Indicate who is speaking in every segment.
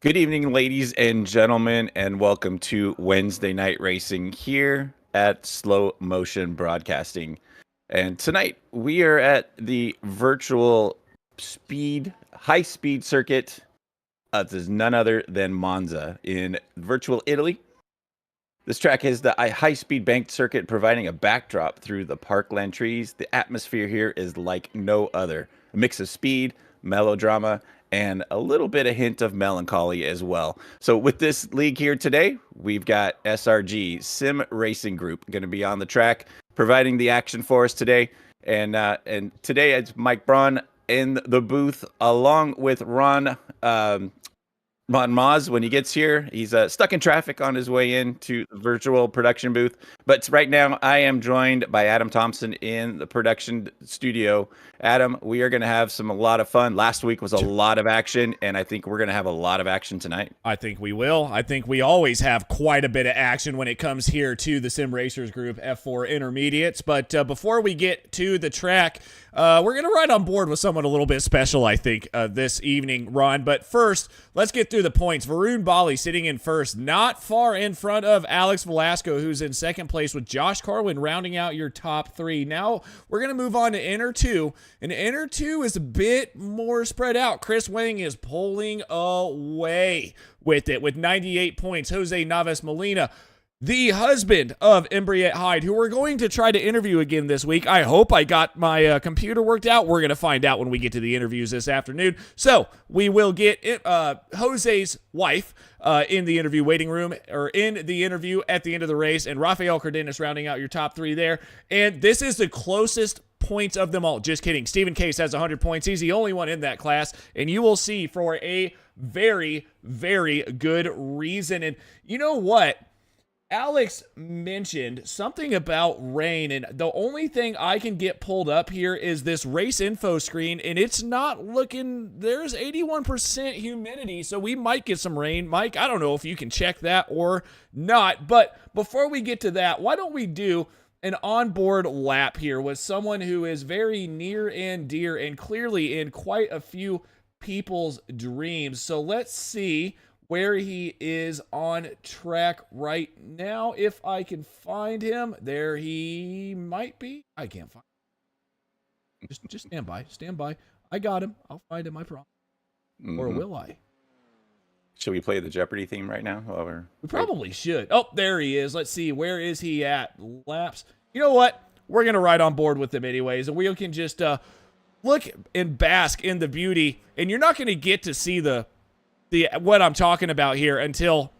Speaker 1: Good evening, ladies and gentlemen, and welcome to Wednesday Night Racing here at Slow Motion Broadcasting. And tonight we are at the virtual high speed circuit. This is none other than Monza in virtual Italy. This track is the high-speed banked circuit, providing a backdrop through the parkland trees. The atmosphere here is like no other. A mix of speed, melodrama, and a little bit of hint of melancholy as well. So with this league here today, we've got SRG Sim Racing Group going to be on the track, providing the action for us today. And today it's Mike Braun in the booth, along with Ron Maz when he gets here. He's stuck in traffic on his way into the virtual production booth. But right now, I am joined by Adam Thompson in the production studio. Adam, we are going to have a lot of fun. Last week was a lot of action, and I think we're going to have a lot of action tonight.
Speaker 2: I think we will. I think we always have quite a bit of action when it comes here to the Sim Racers Group F4 Intermediates. But before we get to the track, we're going to ride on board with someone a little bit special, I think, this evening, Ron. But first, let's get through through the points. Varun Bali sitting in first, not far in front of Alex Velasco, who's in second place, with Josh Carwin rounding out your top three. Now we're going to move on to Inner 2, and Inner 2 is a bit more spread out. Chris Wang is pulling away with it with 98 points. Jose Navas Molina, the husband of Embriette Hyde, who we're going to try to interview again this week. I hope I got my computer worked out. We're going to find out when we get to the interviews this afternoon. So we will get Jose's wife in the interview waiting room, or in the interview at the end of the race, and Rafael Cardenas rounding out your top three there. And this is the closest points of them all. Just kidding. Stephen Case has 100 points. He's the only one in that class, and you will see for a very, very good reason. And you know what? Alex mentioned something about rain, and the only thing I can get pulled up here is this race info screen, and it's not looking, there's 81% humidity, so we might get some rain. Mike, I don't know if you can check that or not, but before we get to that, why don't we do an onboard lap here with someone who is very near and dear and clearly in quite a few people's dreams. So let's see where he is on track right now. If I can find him, there he might be. I can't find him. Just stand by. Stand by. I got him. I'll find him, I promise. Or will I?
Speaker 1: Should we play the Jeopardy theme right now?
Speaker 2: We probably should. Oh, there he is. Let's see. Where is he at? Laps. You know what? We're going to ride on board with him anyways, and we can just look and bask in the beauty. And you're not going to get to see the what I'm talking about here until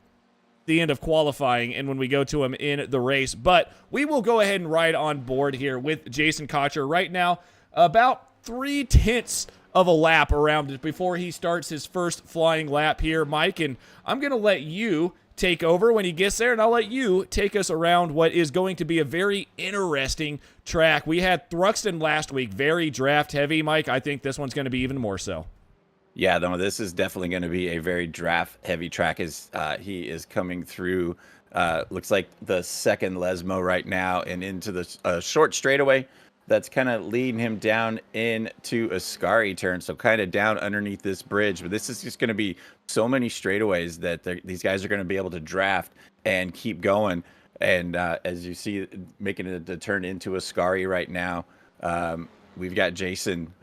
Speaker 2: the end of qualifying and when we go to him in the race. But we will go ahead and ride on board here with Jason Cotcher right now, about 3/10 of a lap around it before he starts his first flying lap here, Mike. And I'm going to let you take over when he gets there, and I'll let you take us around what is going to be a very interesting track. We had Thruxton last week, very draft heavy, Mike. I think this one's going to be even more so.
Speaker 1: Yeah, no, this is definitely going to be a very draft-heavy track as he is coming through, looks like the second Lesmo right now, and into the short straightaway that's kind of leading him down into a Scary turn, so kind of down underneath this bridge. But this is just going to be so many straightaways that these guys are going to be able to draft and keep going. And as you see, making it a turn into a Scary right now. We've got Jason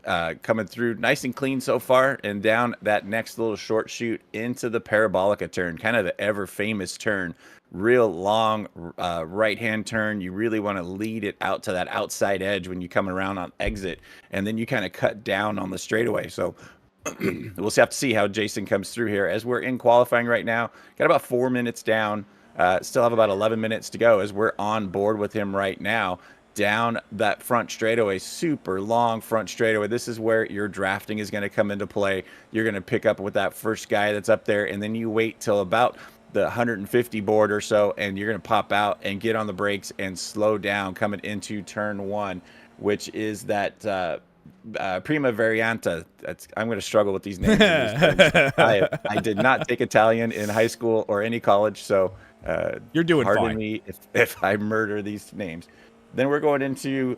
Speaker 1: coming through nice and clean so far, and down that next little short shoot into the Parabolica turn, kind of the ever-famous turn. Real long right-hand turn. You really want to lead it out to that outside edge when you come around on exit, and then you kind of cut down on the straightaway. So we'll have to see how Jason comes through here as we're in qualifying right now. Got about 4 minutes down. Still have about 11 minutes to go as we're on board with him right now. Down that front straightaway, super long front straightaway. This is where your drafting is going to come into play. You're going to pick up with that first guy that's up there, and then you wait till about the 150 board or so, and you're going to pop out and get on the brakes and slow down coming into turn one, which is that Prima Varianta. I'm going to struggle with these names. I did not take Italian in high school or any college, so
Speaker 2: you're doing
Speaker 1: pardon
Speaker 2: fine.
Speaker 1: me if I murder these names. Then we're going into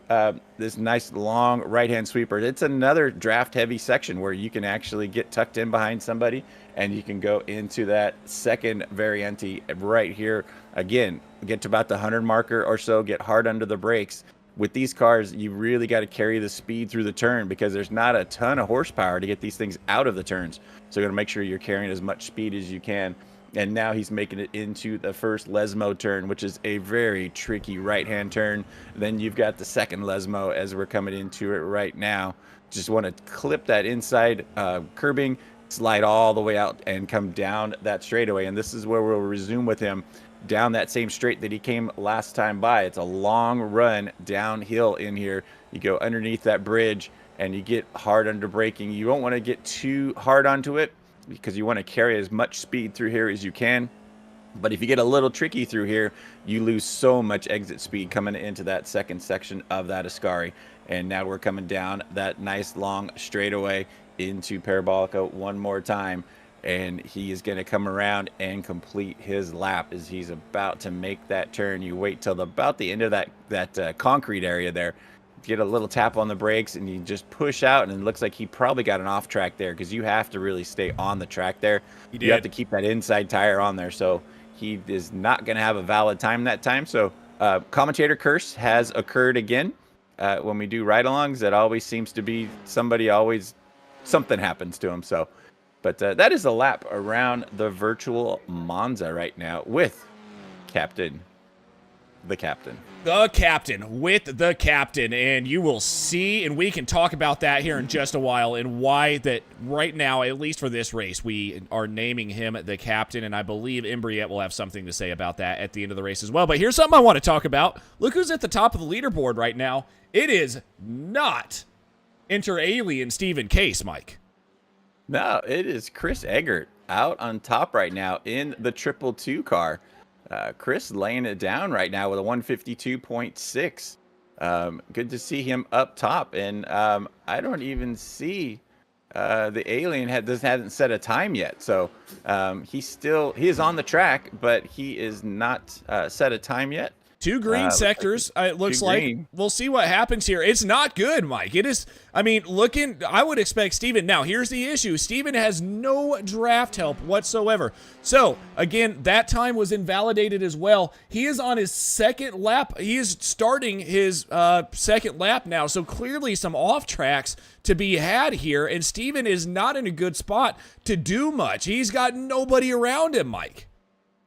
Speaker 1: this nice long right-hand sweeper. It's another draft-heavy section where you can actually get tucked in behind somebody, and you can go into that second Variante right here. Again, get to about the 100 marker or so, get hard under the brakes. With these cars, you really got to carry the speed through the turn because there's not a ton of horsepower to get these things out of the turns. So you're going to make sure you're carrying as much speed as you can. And now he's making it into the first Lesmo turn, which is a very tricky right-hand turn. Then you've got the second Lesmo as we're coming into it right now. Just want to clip that inside curbing, slide all the way out, and come down that straightaway. And this is where we'll resume with him down that same straight that he came last time by. It's a long run downhill in here. You go underneath that bridge, and you get hard under braking. You don't want to get too hard onto it, because you want to carry as much speed through here as you can. But if you get a little tricky through here, you lose so much exit speed coming into that second section of that Ascari. And now we're coming down that nice long straightaway into Parabolica one more time. And he is going to come around and complete his lap as he's about to make that turn. You wait till about the end of that concrete area there. get a little tap on the brakes and you just push out, and it looks like he probably got an off track there because you have to really stay on the track there. You have to keep that inside tire on there, so he is not going to have a valid time that time. So commentator curse has occurred again. When we do ride-alongs, it always seems to be something happens to him. So, but that is a lap around the virtual Monza right now with the captain with
Speaker 2: the captain, and you will see, and we can talk about that here in just a while, and why that right now, at least for this race, we are naming him the captain, and I believe Imbriette will have something to say about that at the end of the race as well. But here's something I want to talk about. Look who's at the top of the leaderboard right now. It is not inter-alien Stephen Case, Mike.
Speaker 1: No, it is Chris Eggert out on top right now in the 222 car. Chris laying it down right now with a 152.6. Good to see him up top. And I don't even see the alien hasn't set a time yet. So he is on the track, but he is not set a time yet.
Speaker 2: Two green sectors, it looks like. Green. We'll see what happens here. It's not good, Mike. It is, I would expect Steven. Now, here's the issue. Steven has no draft help whatsoever. So, again, that time was invalidated as well. He is on his second lap. He is starting his second lap now. So, clearly some off tracks to be had here. And Steven is not in a good spot to do much. He's got nobody around him, Mike.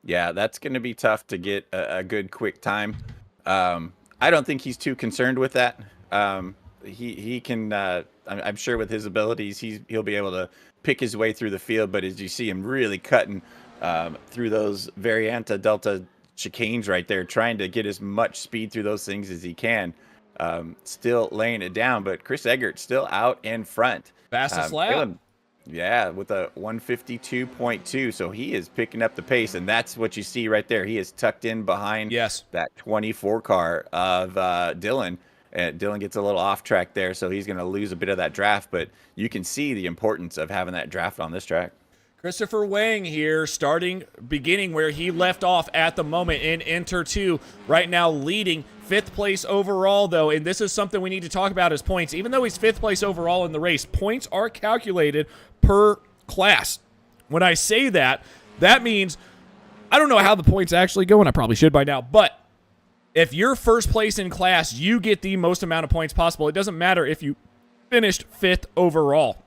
Speaker 1: Yeah, that's going to be tough to get a good quick time. I don't think he's too concerned with that. He can. I'm sure with his abilities, he'll be able to pick his way through the field. But as you see him really cutting through those Varianta Delta chicanes right there, trying to get as much speed through those things as he can, still laying it down. But Chris Eggert still out in front.
Speaker 2: Fastest lap.
Speaker 1: Yeah, with a 152.2, so he is picking up the pace, and that's what you see right there. He is tucked in behind that 24 car of Dylan. And Dylan gets a little off track there, so he's going to lose a bit of that draft, but you can see the importance of having that draft on this track.
Speaker 2: Christopher Wang here, beginning where he left off at the moment in Inter 2, right now leading 5th place overall, though, and this is something we need to talk about as points. Even though he's 5th place overall in the race, points are calculated per class. When I say that, that means, I don't know how the points actually go, and I probably should by now, but if you're first place in class, you get the most amount of points possible. It doesn't matter if you finished 5th overall.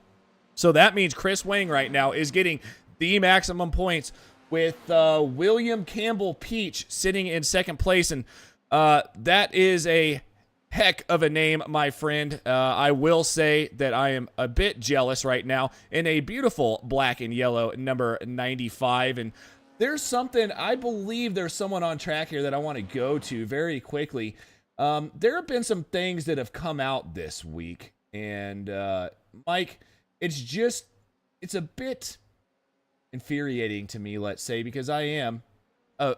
Speaker 2: So that means Chris Wang right now is getting the maximum points with William Campbell Peach sitting in 2nd place. And that is a heck of a name, my friend. I will say that I am a bit jealous right now in a beautiful black and yellow number 95. And I believe there's someone on track here that I want to go to very quickly. There have been some things that have come out this week. And Mike, it's a bit infuriating to me, let's say, because I am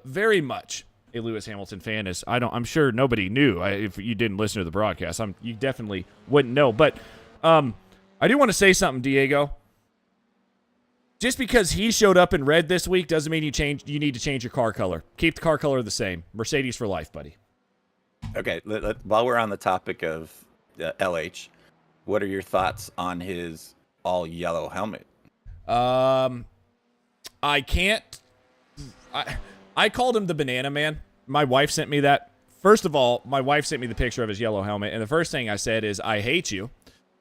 Speaker 2: very much a Lewis Hamilton fan. I'm sure nobody knew. If you didn't listen to the broadcast, you definitely wouldn't know. But I do want to say something, Diego. Just because he showed up in red this week doesn't mean you need to change your car color. Keep the car color the same. Mercedes for life, buddy.
Speaker 1: Okay, while we're on the topic of LH, what are your thoughts on his all-yellow helmet?
Speaker 2: I called him the Banana Man. My wife sent me that. First of all, my wife sent me the picture of his yellow helmet, and the first thing I said is, I hate you,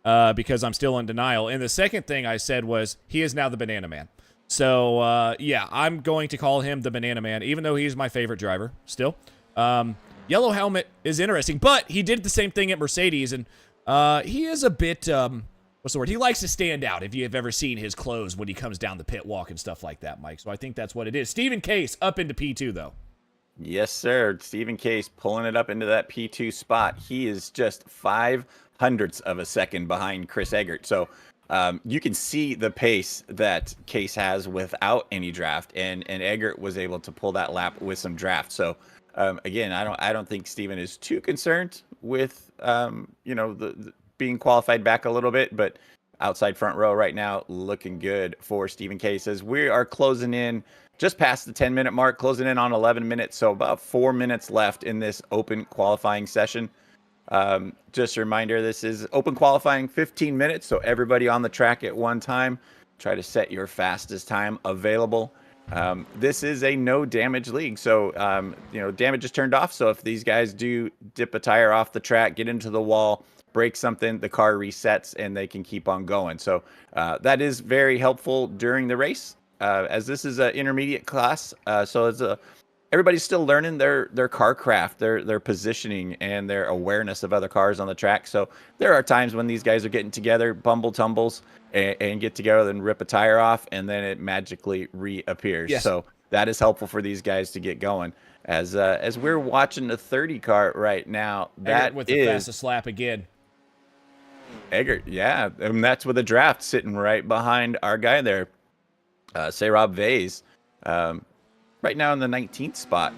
Speaker 2: because I'm still in denial. And the second thing I said was, he is now the Banana Man. So, yeah, I'm going to call him the Banana Man, even though he's my favorite driver still. Yellow helmet is interesting, but he did the same thing at Mercedes, and he is a bit... what's the word? He likes to stand out, if you've ever seen his clothes when he comes down the pit walk and stuff like that, Mike. So I think that's what it is. Stephen Case up into P2, though.
Speaker 1: Yes, sir. Stephen Case pulling it up into that P2 spot. He is just 0.05 of a second behind Chris Eggert. So you can see the pace that Case has without any draft, and Eggert was able to pull that lap with some draft. So again, I don't think Stephen is too concerned with the being qualified back a little bit, but outside front row right now looking good for Stephen Case as we are closing in just past the 10-minute mark, closing in on 11 minutes. So about 4 minutes left in this open qualifying session. Just a reminder, this is open qualifying, 15 minutes, so everybody on the track at one time. Try to set your fastest time available. This is a no damage league, so damage is turned off. So if these guys do dip a tire off the track, get into the wall, break something, the car resets and they can keep on going. So that is very helpful during the race, as this is an intermediate class. So it's everybody's still learning their car craft, their positioning, and their awareness of other cars on the track. So there are times when these guys are getting together, bumble tumbles, and get together and rip a tire off, and then it magically reappears.
Speaker 2: Yes.
Speaker 1: So that is helpful for these guys to get going. As we're watching the 30 car right now, that
Speaker 2: Eggert with the fastest lap again.
Speaker 1: Eggert, yeah, and that's with a draft sitting right behind our guy there, Rob Vase. Right now in the 19th spot.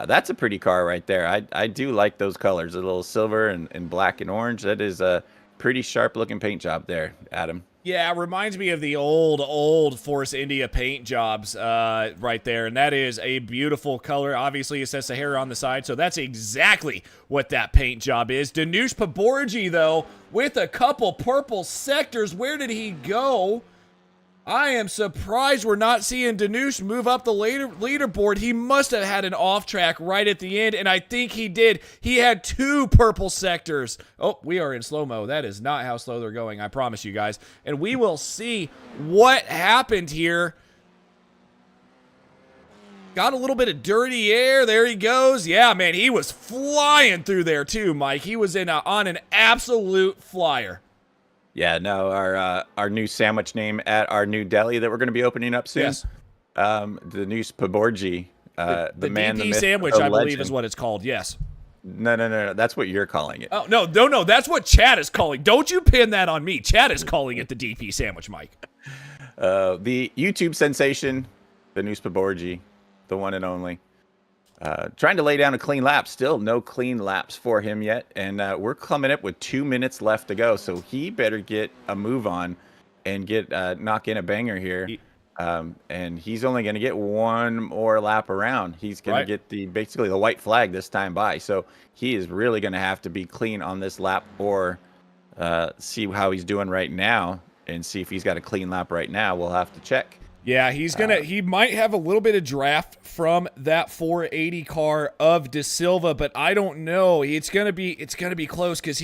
Speaker 1: That's a pretty car right there. I do like those colors, a little silver and black and orange. That is a pretty sharp looking paint job there, Adam.
Speaker 2: Yeah, it reminds me of the old Force India paint jobs right there, and that is a beautiful color. Obviously, it says Sahara on the side, so that's exactly what that paint job is. Danush Paborji, though, with a couple purple sectors. Where did he go? I am surprised we're not seeing Danush move up the leaderboard. He must have had an off track right at the end, and I think he did. He had 2 purple sectors. Oh, we are in slow-mo. That is not how slow they're going, I promise you guys. And we will see what happened here. Got a little bit of dirty air. There he goes. Yeah, man, he was flying through there too, Mike. He was on an absolute flyer.
Speaker 1: Yeah, no, our new sandwich name at our new deli that we're going to be opening up soon.
Speaker 2: Yes.
Speaker 1: Danush Paborji, the man,
Speaker 2: DP
Speaker 1: the myth,
Speaker 2: sandwich,
Speaker 1: the
Speaker 2: I believe,
Speaker 1: legend.
Speaker 2: is what it's called. Yes.
Speaker 1: No. That's what you're calling it.
Speaker 2: Oh, no. That's what Chad is calling. Don't you pin that on me. Chad is calling it the DP sandwich, Mike.
Speaker 1: The YouTube sensation, Danush Paborji, the one and only. Trying to lay down a clean lap. Still no clean laps for him yet. And we're coming up with 2 minutes left to go. So he better get a move on and knock in a banger here. And he's only going to get one more lap around. He's going to get basically the white flag this time by. So he is really going to have to be clean on this lap, or see how he's doing right now and see if he's got a clean lap right now. We'll have to check.
Speaker 2: Yeah, he might have a little bit of draft from that 480 car of De Silva, but I don't know. It's gonna be close because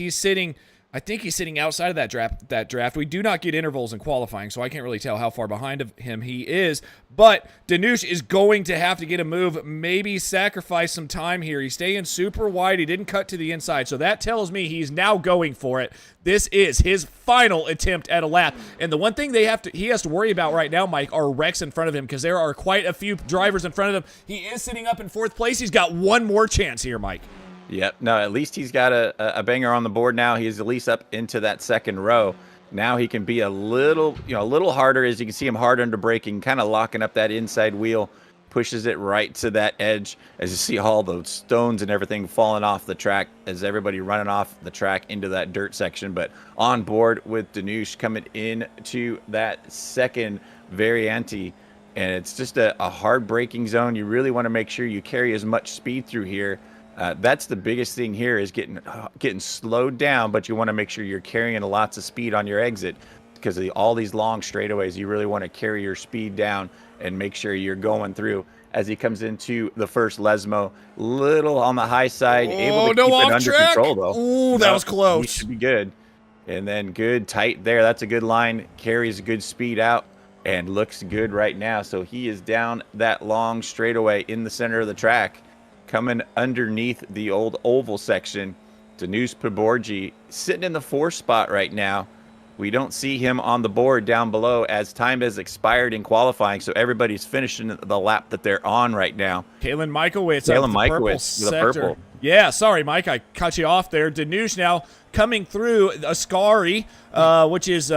Speaker 2: I think he's sitting outside of that draft. We do not get intervals in qualifying, so I can't really tell how far behind of him he is. But Danush is going to have to get a move, maybe sacrifice some time here. He's staying super wide. He didn't cut to the inside, so that tells me he's now going for it. This is his final attempt at a lap. And the one thing he has to worry about right now, Mike, are wrecks in front of him, because there are quite a few drivers in front of him. He is sitting up in 4th place. He's got one more chance here, Mike.
Speaker 1: Yep. No, at least he's got a banger on the board now. He's at least up into that 2nd row. Now he can be a little harder, as you can see him hard under braking, kind of locking up that inside wheel, pushes it right to that edge, as you see all those stones and everything falling off the track as everybody running off the track into that dirt section. But on board with Danush coming into that 2nd variante, and it's just a hard braking zone. You really want to make sure you carry as much speed through here. That's the biggest thing here, is getting slowed down, but you want to make sure you're carrying lots of speed on your exit, because of all these long straightaways. You really want to carry your speed down and make sure you're going through. As he comes into the first Lesmo, little on the high side, able to keep it under control though.
Speaker 2: Ooh, that was close.
Speaker 1: He should be good. And then good tight there. That's a good line. Carries good speed out and looks good right now. So he is down that long straightaway in the center of the track, coming underneath the old oval section. Danush Paborji sitting in the 4th spot right now. We don't see him on the board down below, as time has expired in qualifying, so everybody's finishing the lap that they're on right now.
Speaker 2: Kalen Michaelwitz,
Speaker 1: the purple.
Speaker 2: Yeah, sorry, Mike, I cut you off there. Danush now coming through Ascari, which is,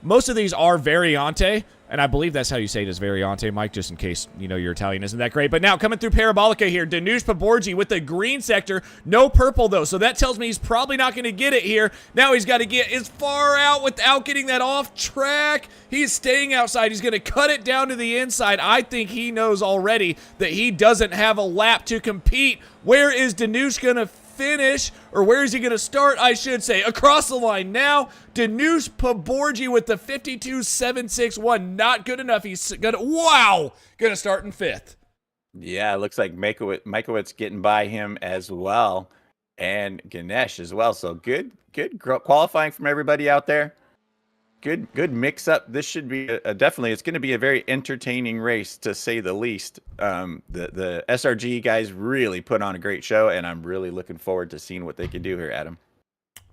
Speaker 2: most of these are Variante, and I believe that's how you say it, is Variante, Mike, just in case, your Italian isn't that great. But now coming through Parabolica here, Danush Paborji with the green sector, no purple though, so that tells me he's probably not going to get it here. Now he's got to get as far out without getting that off track. He's staying outside. He's going to cut it down to the inside. I think he knows already that he doesn't have a lap to compete. Where is Danush going to finish, or where is he going to start, I should say. Across the line now, Danush Paborji with the 52.761. Not good enough. He's going to start in 5th.
Speaker 1: Yeah, it looks like Makowitz getting by him as well, and Ganesh as well. So good qualifying from everybody out there. Good mix up. This should be definitely. It's going to be a very entertaining race, to say the least. The SRG guys really put on a great show, and I'm really looking forward to seeing what they can do here, Adam.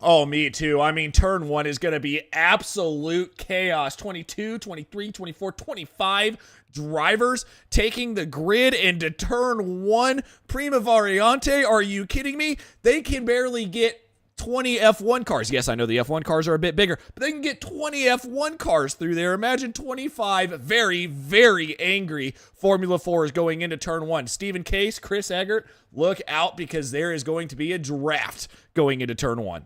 Speaker 2: Oh, me too. I mean, turn 1 is going to be absolute chaos. 22, 23, 24, 25 drivers taking the grid into turn 1. Prima Variante, are you kidding me? They can barely get 20 F1 cars. Yes, I know the F1 cars are a bit bigger, but they can get 20 F1 cars through there. Imagine 25 very, very angry Formula 4s going into turn 1. Stephen Case, Chris Eggert, look out, because there is going to be a draft going into turn 1.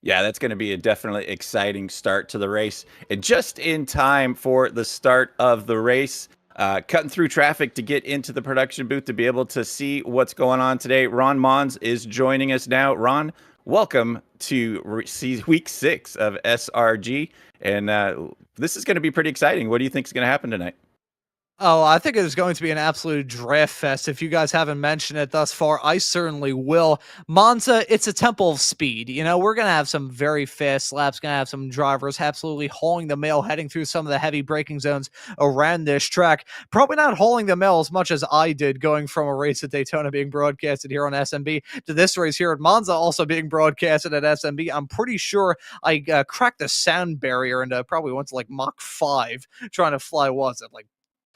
Speaker 1: Yeah, that's going to be a definitely exciting start to the race. And just in time for the start of the race, cutting through traffic to get into the production booth to be able to see what's going on today, Ron Mons is joining us now. Ron, welcome to week 6 of SRG. And this is going to be pretty exciting. What do you think is going to happen tonight?
Speaker 3: Oh, I think it is going to be an absolute draft fest. If you guys haven't mentioned it thus far, I certainly will. Monza, it's a temple of speed. You know, we're going to have some very fast laps, going to have some drivers absolutely hauling the mail, heading through some of the heavy braking zones around this track. Probably not hauling the mail as much as I did going from a race at Daytona being broadcasted here on SMB to this race here at Monza also being broadcasted at SMB. I'm pretty sure I cracked the sound barrier and probably went to like Mach 5 trying to fly, was it like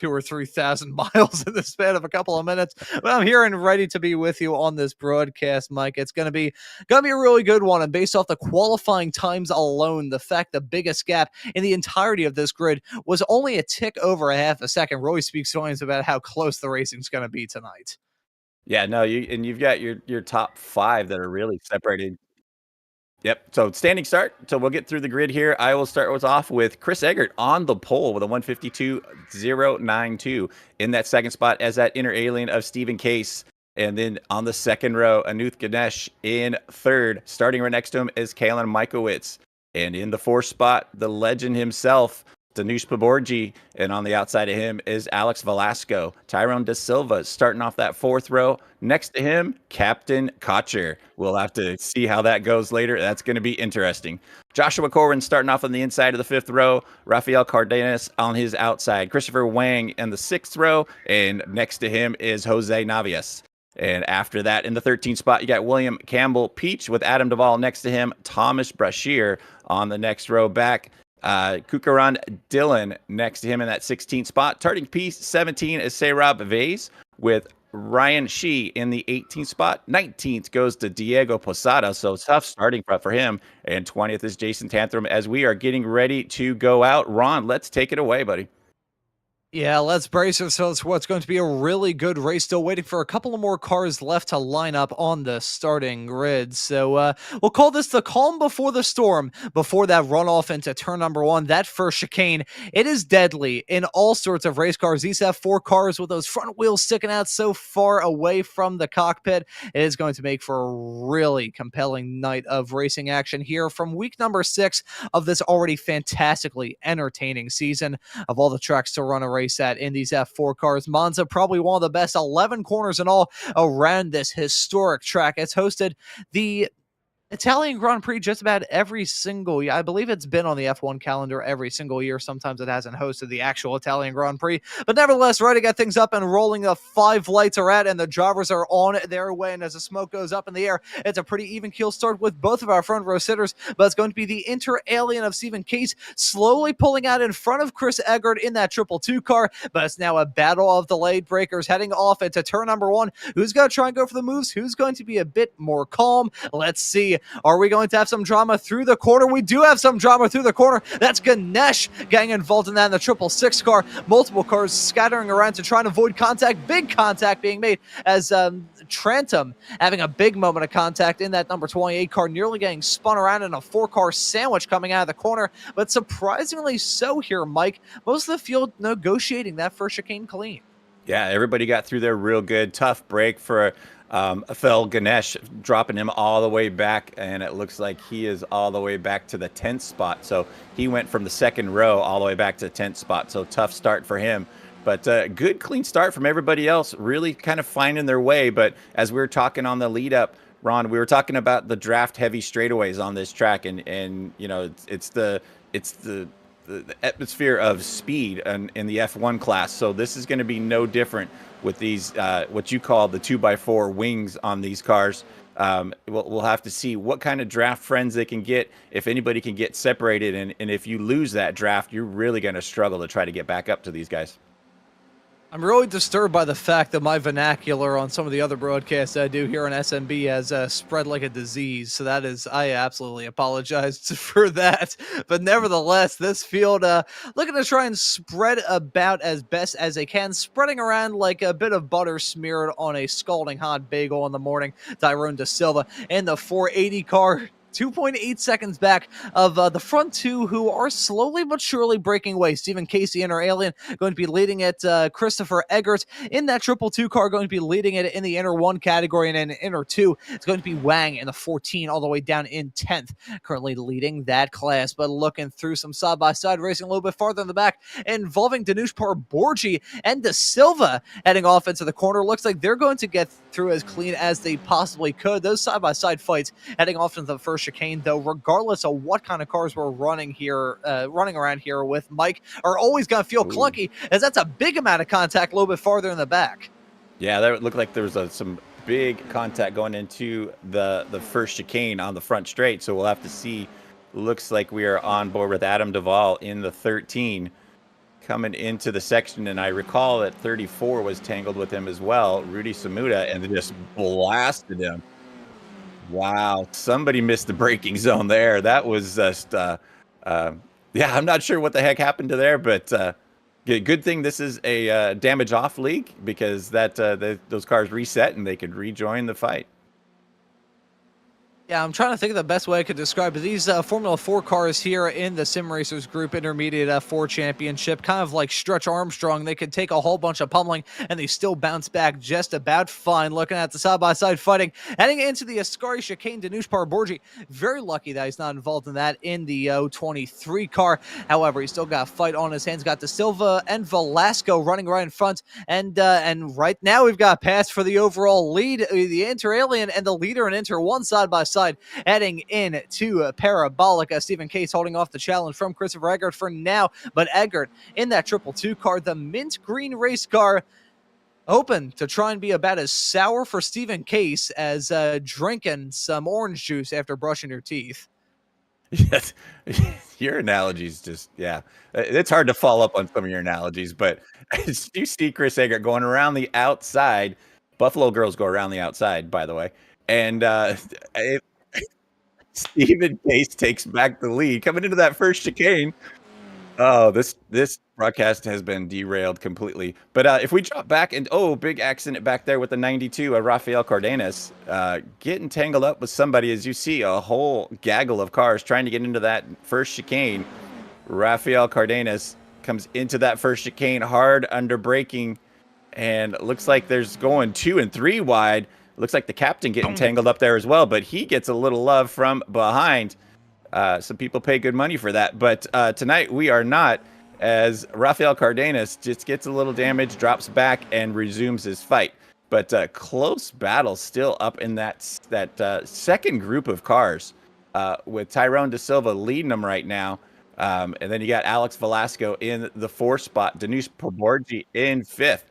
Speaker 3: 2,000 or 3,000 miles in the span of a couple of minutes. But I'm here and ready to be with you on this broadcast, Mike. It's gonna be a really good one. And based off the qualifying times alone, the fact the biggest gap in the entirety of this grid was only a tick over a half a second really speaks volumes about how close the racing's gonna be tonight.
Speaker 1: Yeah, no, you've got your top 5 that are really separated. Yep. So standing start. So we'll get through the grid here. I will start us off with Chris Eggert on the pole with a 152.092 in that second spot as that inner alien of Stephen Case. And then on the second row, Anuth Ganesh in third. Starting right next to him is Kalen Mikowitz. And in the fourth spot, the legend himself, Danush Paborji, and on the outside of him is Alex Velasco. Tyrone Da Silva starting off that fourth row. Next to him, Captain Cotcher. We'll have to see how that goes later. That's going to be interesting. Joshua Corwin starting off on the inside of the fifth row. Rafael Cardenas on his outside. Christopher Wang in the sixth row. And next to him is Jose Navias. And after that, in the 13th spot, you got William Campbell Peach with Adam Duvall next to him. Thomas Brashear on the next row back. Kukaran Dillon next to him in that 16th spot. Starting P17 is Sayrab Vase with Ryan Shee in the 18th spot. 19th goes to Diego Posada, so tough starting for him. And 20th is Jason Tantrum as we are getting ready to go out. Ron, let's take it away, buddy.
Speaker 3: Yeah, let's brace ourselves for what's going to be a really good race. Still waiting for a couple of more cars left to line up on the starting grid. So we'll call this the calm before the storm, before that runoff into turn number 1, that first chicane. It is deadly in all sorts of race cars. These F4 cars with those front wheels sticking out so far away from the cockpit. It is going to make for a really compelling night of racing action here from week number 6 of this already fantastically entertaining season of all the tracks to run a race at in these F4 cars. Monza, probably one of the best 11 corners in all around this historic track. It's hosted the Italian Grand Prix just about every single year. I believe it's been on the F1 calendar every single year. Sometimes it hasn't hosted the actual Italian Grand Prix. But nevertheless, ready to get things up and rolling. The 5 lights are at and the drivers are on their way. And as the smoke goes up in the air, it's a pretty even keel start with both of our front row sitters. But it's going to be the inter-alien of Stephen Case slowly pulling out in front of Chris Eggert in that 222 car. But it's now a battle of the late breakers heading off into turn number 1. Who's going to try and go for the moves? Who's going to be a bit more calm? Let's see. Are we going to have some drama through the corner? We do have some drama through the corner. That's Ganesh getting involved in that in the 666 car. Multiple cars scattering around to try and avoid contact. Big contact being made as Trantum having a big moment of contact in that number 28 car, nearly getting spun around in a 4-car sandwich coming out of the corner. But surprisingly so here, Mike. Most of the field negotiating that first chicane clean.
Speaker 1: Yeah, everybody got through there real good. Tough break for Phil Ganesh dropping him all the way back, and it looks like he is all the way back to the 10th spot. So he went from the second row all the way back to the 10th spot. So tough start for him. But good, clean start from everybody else, really kind of finding their way. But as we were talking on the lead up, Ron, we were talking about the draft heavy straightaways on this track, and you know it's the atmosphere of speed in the F1 class. So this is going to be no different with these what you call the 2x4 wings on these cars. We'll have to see what kind of draft friends they can get, if anybody can get separated, and if you lose that draft, you're really going to struggle to try to get back up to these guys.
Speaker 3: I'm really disturbed by the fact that my vernacular on some of the other broadcasts I do here on SMB has spread like a disease. So that is, I absolutely apologize for that. But nevertheless, this field looking to try and spread about as best as they can, spreading around like a bit of butter smeared on a scalding hot bagel in the morning. Tyrone De Silva in the 480 car, 2.8 seconds back of the front two, who are slowly but surely breaking away. Stephen Casey, inner alien, going to be leading it. Christopher Eggert in that 222 car, going to be leading it in the inner one category, and in inner two, it's going to be Wang in the 14 all the way down in 10th, currently leading that class. But looking through some side-by-side racing a little bit farther in the back, involving Danush Parborji and De Silva heading off into the corner. Looks like they're going to get through as clean as they possibly could. Those side-by-side fights heading off into the first chicane, though, regardless of what kind of cars we're running around here with Mike, are always going to feel clunky, as that's a big amount of contact a little bit farther in the back.
Speaker 1: Yeah, that looked like there was some big contact going into the first chicane on the front straight. So we'll have to see. Looks like we are on board with Adam Duvall in the 13 coming into the section, and I recall that 34 was tangled with him as well, Rudy Samuda, and they just blasted him. Wow, somebody missed the braking zone there. That was just, yeah, I'm not sure what the heck happened to there, but good thing this is a damage off league, because those cars reset and they could rejoin the fight.
Speaker 3: Yeah, I'm trying to think of the best way I could describe it. These Formula 4 cars here in the Sim Racers Group Intermediate F4 Championship, kind of like Stretch Armstrong. They could take a whole bunch of pummeling, and they still bounce back just about fine. Looking at the side-by-side fighting, heading into the Ascari chicane, Danush Parborji, very lucky that he's not involved in that in the 23 car. However, he's still got a fight on his hands. Got De Silva and Velasco running right in front, and right now we've got a pass for the overall lead. The Inter Alien and the leader in Inter 1 side-by-side. Heading in to Parabolica. Stephen Case holding off the challenge from Christopher Eggert for now, but Eggert in that 222 car, the mint green race car, open to try and be about as sour for Stephen Case as drinking some orange juice after brushing your teeth.
Speaker 1: Yes, your analogies just, yeah. It's hard to follow up on some of your analogies, but you see Chris Eggert going around the outside. Buffalo girls go around the outside, by the way. And Stephen Case takes back the lead coming into that first chicane. Oh, this broadcast has been derailed completely. But if we drop back, and big accident back there with the 92, Rafael Cardenas getting tangled up with somebody. As you see, a whole gaggle of cars trying to get into that first chicane. Rafael Cardenas comes into that first chicane hard under braking, and it looks like there's going 2 and 3 wide. Looks like the captain getting tangled up there as well, but he gets a little love from behind. Some people pay good money for that. But tonight we are not, as Rafael Cardenas just gets a little damage, drops back, and resumes his fight. But close battle still up in that second group of cars, with Tyrone De Silva leading them right now. And then you got Alex Velasco in the 4th spot, Danush Parborji in 5th.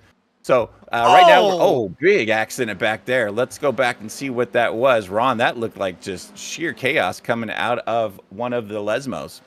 Speaker 1: So right now, big accident back there. Let's go back and see what that was. Ron, that looked like just sheer chaos coming out of one of the Lesmos.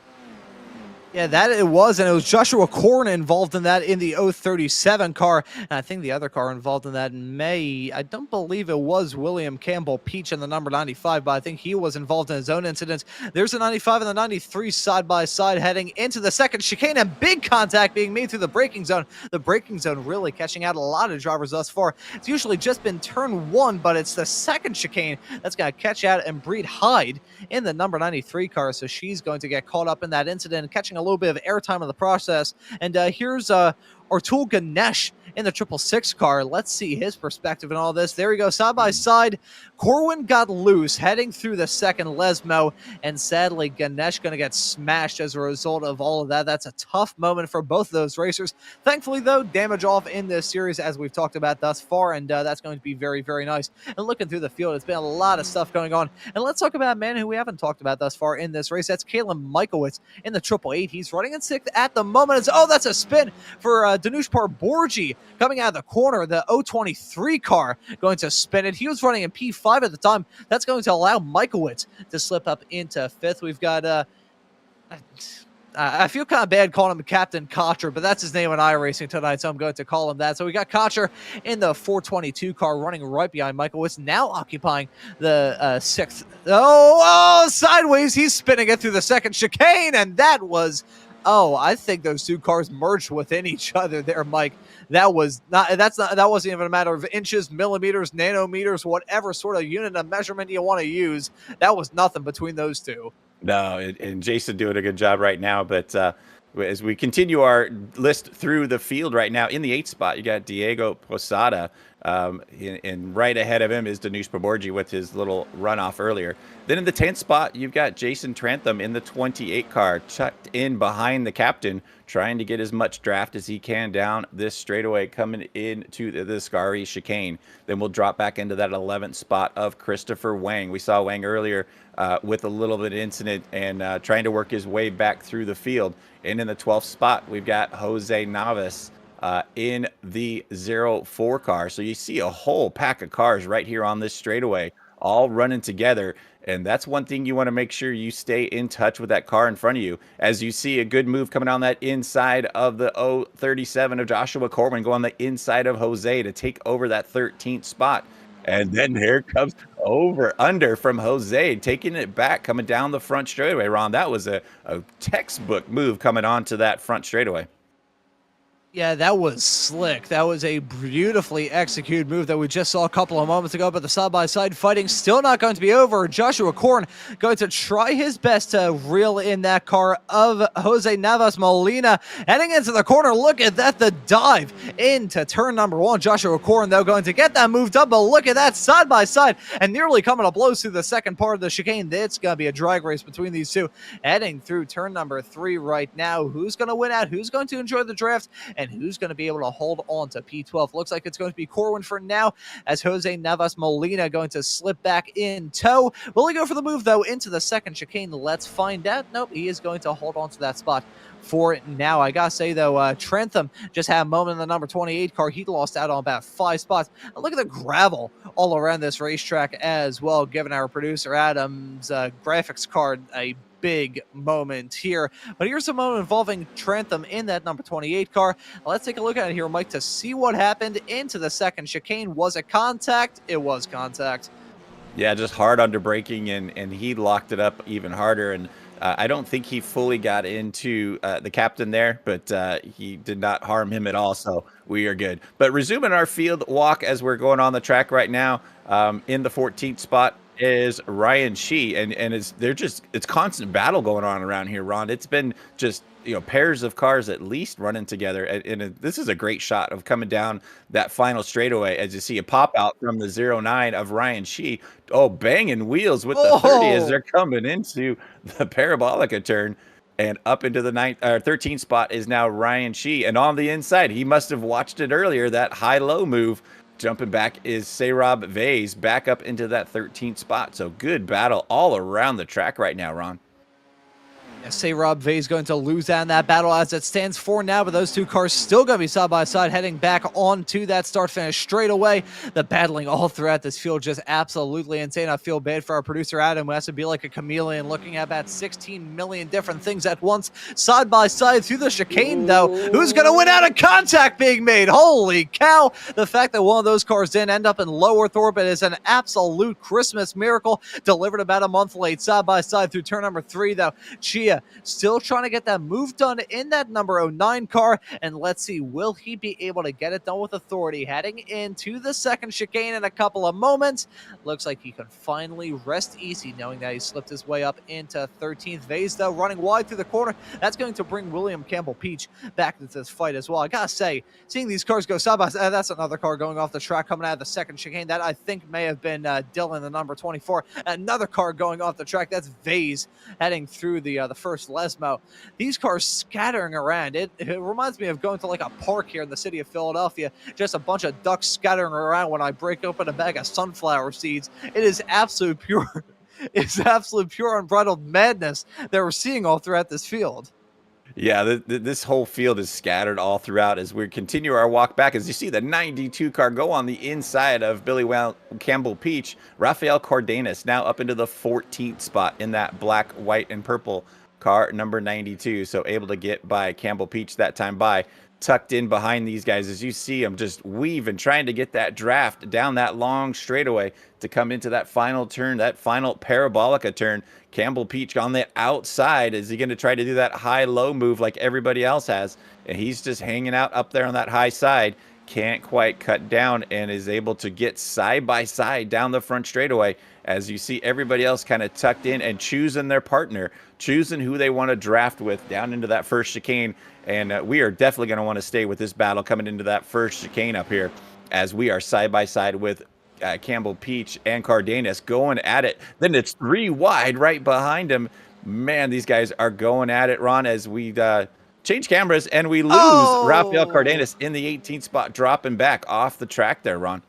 Speaker 3: Yeah, that it was, and it was Joshua Corn involved in that in the 037 car, and I think the other car involved in that I don't believe it was William Campbell Peach in the number 95, but I think he was involved in his own incident. There's the 95 and the 93 side-by-side heading into the second chicane, and big contact being made through the braking zone. The braking zone really catching out a lot of drivers thus far. It's usually just been turn 1, but it's the second chicane that's going to catch out and Breed Hyde in the number 93 car, so she's going to get caught up in that incident, catching a little bit of airtime in the process. And here's Artul Ganesh in the 666 car. Let's see his perspective in all this. There we go, side by side. Corwin got loose heading through the second Lesmo, and sadly Ganesh going to get smashed as a result of all of that. That's a tough moment for both of those racers. Thankfully though, damage off in this series as we've talked about thus far, and that's going to be very, very nice. And looking through the field, it's been a lot of stuff going on. And let's talk about a man who we haven't talked about thus far in this race. That's Kalen Michaelwitz in the 888. He's running in 6th at the moment. Oh, that's a spin for Danush Parborgi coming out of the corner. The 023 car going to spin it. He was running in P5 at the time. That's going to allow Michaelwitz to slip up into 5th. We've got I feel kind of bad calling him Captain Cotcher, but that's his name in iRacing tonight, so I'm going to call him that. So we got Cotcher in the 422 car running right behind Michaelwitz, now occupying the 6th. Oh, sideways. He's spinning it through the second chicane, and that was... Oh, I think those two cars merged within each other there, Mike. That wasn't even a matter of inches, millimeters, nanometers, whatever sort of unit of measurement you want to use. That was nothing between those two.
Speaker 1: No, and Jason doing a good job right now. But as we continue our list through the field right now, in the 8th spot, you got Diego Posada. And right ahead of him is Danush Paborgi with his little runoff earlier. Then in the 10th spot, you've got Jason Trantham in the 28 car, tucked in behind the captain, trying to get as much draft as he can down this straightaway coming into the Scary chicane. Then we'll drop back into that 11th spot of Christopher Wang. We saw Wang earlier with a little bit of incident and trying to work his way back through the field. And in the 12th spot, we've got Jose Navas in the 04 car. So you see a whole pack of cars right here on this straightaway, all running together. And that's one thing you want to make sure you stay in touch with that car in front of you. As you see a good move coming on that inside of the 037 of Joshua Corwin, go on the inside of Jose to take over that 13th spot. And then here comes under from Jose, taking it back, coming down the front straightaway. Ron, that was a textbook move coming onto that front straightaway.
Speaker 3: Yeah, that was slick. That was a beautifully executed move that we just saw a couple of moments ago, but the side-by-side fighting still not going to be over. Joshua Korn going to try his best to reel in that car of Jose Navas Molina. Heading into the corner, look at that, the dive into turn number 1. Joshua Korn, though, going to get that moved up, but look at that side-by-side and nearly coming to blows through the second part of the chicane. It's going to be a drag race between these two. Heading through turn number 3 right now. Who's going to win out? Who's going to enjoy the draft? And who's going to be able to hold on to P12? Looks like it's going to be Corwin for now, as Jose Navas Molina going to slip back in tow. Will he go for the move, though, into the second chicane? Let's find out. Nope, he is going to hold on to that spot for now. I gotta say, though, Trentham just had a moment in the number 28 car. He lost out on about 5 spots. And look at the gravel all around this racetrack as well, giving our producer Adam's graphics card a big moment here. But here's a moment involving Trantham in that number 28 car. Let's take a look at it here, Mike, to see what happened into the second chicane. Was it contact? It was contact.
Speaker 1: Yeah, just hard under braking, and he locked it up even harder. And I don't think he fully got into the captain there, but he did not harm him at all, so we are good. But resuming our field walk as we're going on the track right now, in the 14th spot is Ryan Shee, and it's constant battle going on around here, Ron. It's been just, you know, pairs of cars at least running together, and this is a great shot of coming down that final straightaway as you see a pop out from the 09 of Ryan Shee. Oh, banging wheels with the 30 as they're coming into the Parabolica turn. And up into the 13th spot is now Ryan Shee, and on the inside, he must have watched it earlier, that high-low move. Jumping back is Sayrab Vase back up into that 13th spot. So good battle all around the track right now, Ron.
Speaker 3: Sayrab Vase going to lose out in that battle as it stands for now, but those two cars still going to be side by side heading back onto that start finish straight away. The battling all throughout this field just absolutely insane. I feel bad for our producer Adam, who has to be like a chameleon looking at about 16 million different things at once side by side through the chicane, though. Who's going to win out of contact being made? Holy cow. The fact that one of those cars didn't end up in low Earth orbit is an absolute Christmas miracle, delivered about a month late side by side through turn number 3, though. Chia Philadelphia still trying to get that move done in that number 09 car, and let's see, will he be able to get it done with authority heading into the second chicane in a couple of moments. Looks like he can finally rest easy knowing that he slipped his way up into 13th. Vase, though, running wide through the corner. That's going to bring William Campbell Peach back into this fight as well. I gotta say, seeing these cars go side by side, that's another car going off the track coming out of the second chicane. That I think may have been Dylan, the number 24. Another car going off the track. That's Vase heading through the first Lesmo. These cars scattering around. It reminds me of going to like a park here in the city of Philadelphia. Just a bunch of ducks scattering around when I break open a bag of sunflower seeds. It is absolute pure. It's absolute pure unbridled madness that we're seeing all throughout this field.
Speaker 1: Yeah, this whole field is scattered all throughout as we continue our walk back. As you see the 92 car go on the inside of Campbell Peach, Rafael Cardenas now up into the 14th spot in that black, white, and purple car number 92. So able to get by Campbell Peach that time by, tucked in behind these guys as you see them just weaving, trying to get that draft down that long straightaway to come into that final turn, that final parabolica turn. Campbell Peach on the outside. Is he going to try to do that high-low move like everybody else has? And he's just hanging out up there on that high side. Can't quite cut down and is able to get side by side down the front straightaway as you see everybody else kind of tucked in and choosing their partner, choosing who they want to draft with down into that first chicane. And we are definitely going to want to stay with this battle coming into that first chicane up here as we are side by side with Campbell Peach and Cardenas going at it. Then it's 3 wide right behind him. Man, these guys are going at it, Ron, as we change cameras and we lose Rafael Cardenas in the 18th spot, dropping back off the track there, Ron.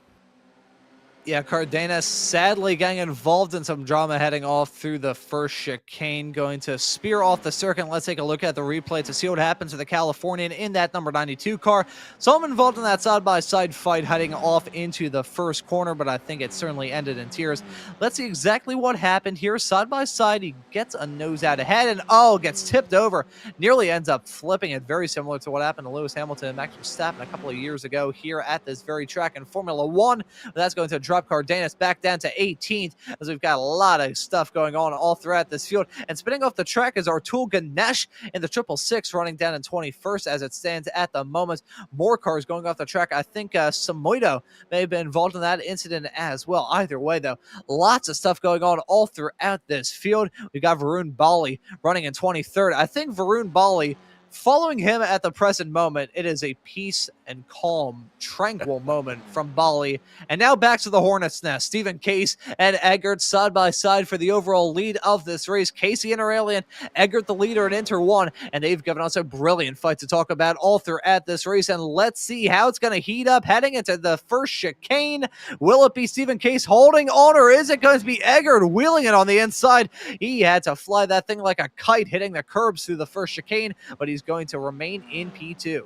Speaker 3: Yeah, Cardenas sadly getting involved in some drama heading off through the first chicane, going to spear off the circuit. Let's take a look at the replay to see what happens to the Californian in that number 92 car. So I'm involved in that side-by-side fight heading off into the first corner, but I think it certainly ended in tears. Let's see exactly what happened here. Side-by-side, he gets a nose out ahead and, gets tipped over. Nearly ends up flipping it, very similar to what happened to Lewis Hamilton and Max Verstappen a couple of years ago here at this very track in Formula 1. That's going to drop Cardenas back down to 18th as we've got a lot of stuff going on all throughout this field. And spinning off the track is Artul Ganesh in the 666 running down in 21st as it stands at the moment. More cars going off the track. I think Samoido may have been involved in that incident as well. Either way, though, lots of stuff going on all throughout this field. We got Varun Bali running in 23rd. I think Varun Bali, following him at the present moment, it is a peace and calm, tranquil moment from Bali. And now back to the Hornet's Nest. Stephen Case and Eggert side by side for the overall lead of this race. Casey Inter Alien, Eggert the leader in Inter 1, and they've given us a brilliant fight to talk about all throughout this race. And let's see how it's going to heat up heading into the first chicane. Will it be Stephen Case holding on, or is it going to be Eggert wheeling it on the inside? He had to fly that thing like a kite, hitting the curbs through the first chicane, but he's going to remain in P2.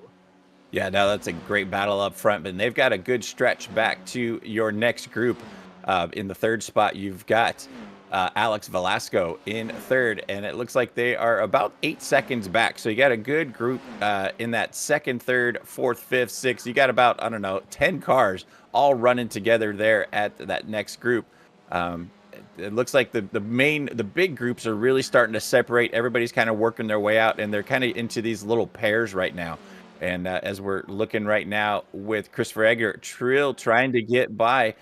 Speaker 1: Yeah, no, that's a great battle up front, but they've got a good stretch back to your next group. In the third spot, you've got Alex Velasco in third, and it looks like they are about 8 seconds back. So you got a good group in that second, third, fourth, fifth, sixth. You got about, 10 cars all running together there at that next group. It looks like the big groups are really starting to separate. Everybody's kind of working their way out, and they're kind of into these little pairs right now. And as we're looking right now with Christopher Eggert, Trill trying to get by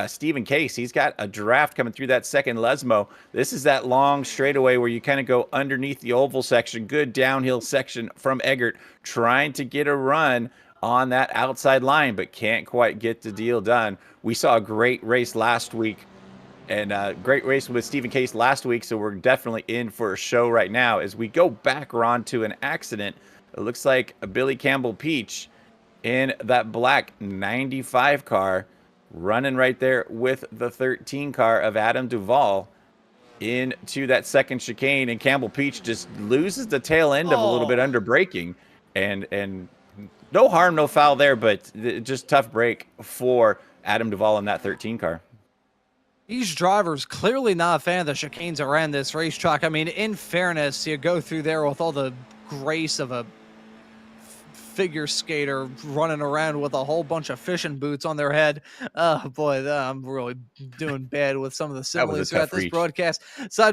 Speaker 1: Stephen Case. He's got a draft coming through that second Lesmo. This is that long straightaway where you kind of go underneath the oval section, good downhill section from Eggert, trying to get a run on that outside line, but can't quite get the deal done. We saw a great race last week. And great race with Stephen Case last week, so we're definitely in for a show right now. As we go back, Ron, to an accident, it looks like a Billy Campbell Peach in that black 95 car running right there with the 13 car of Adam Duvall into that second chicane, and Campbell Peach just loses the tail end of a little bit under braking, and no harm, no foul there, but just tough break for Adam Duvall in that 13 car.
Speaker 3: These drivers clearly not a fan of the chicanes around this racetrack. I mean, in fairness, you go through there with all the grace of a figure skater running around with a whole bunch of fishing boots on their head. Oh boy, I'm really doing bad with some of the
Speaker 1: That was a
Speaker 3: similes throughout
Speaker 1: tough
Speaker 3: this
Speaker 1: reach.
Speaker 3: broadcast.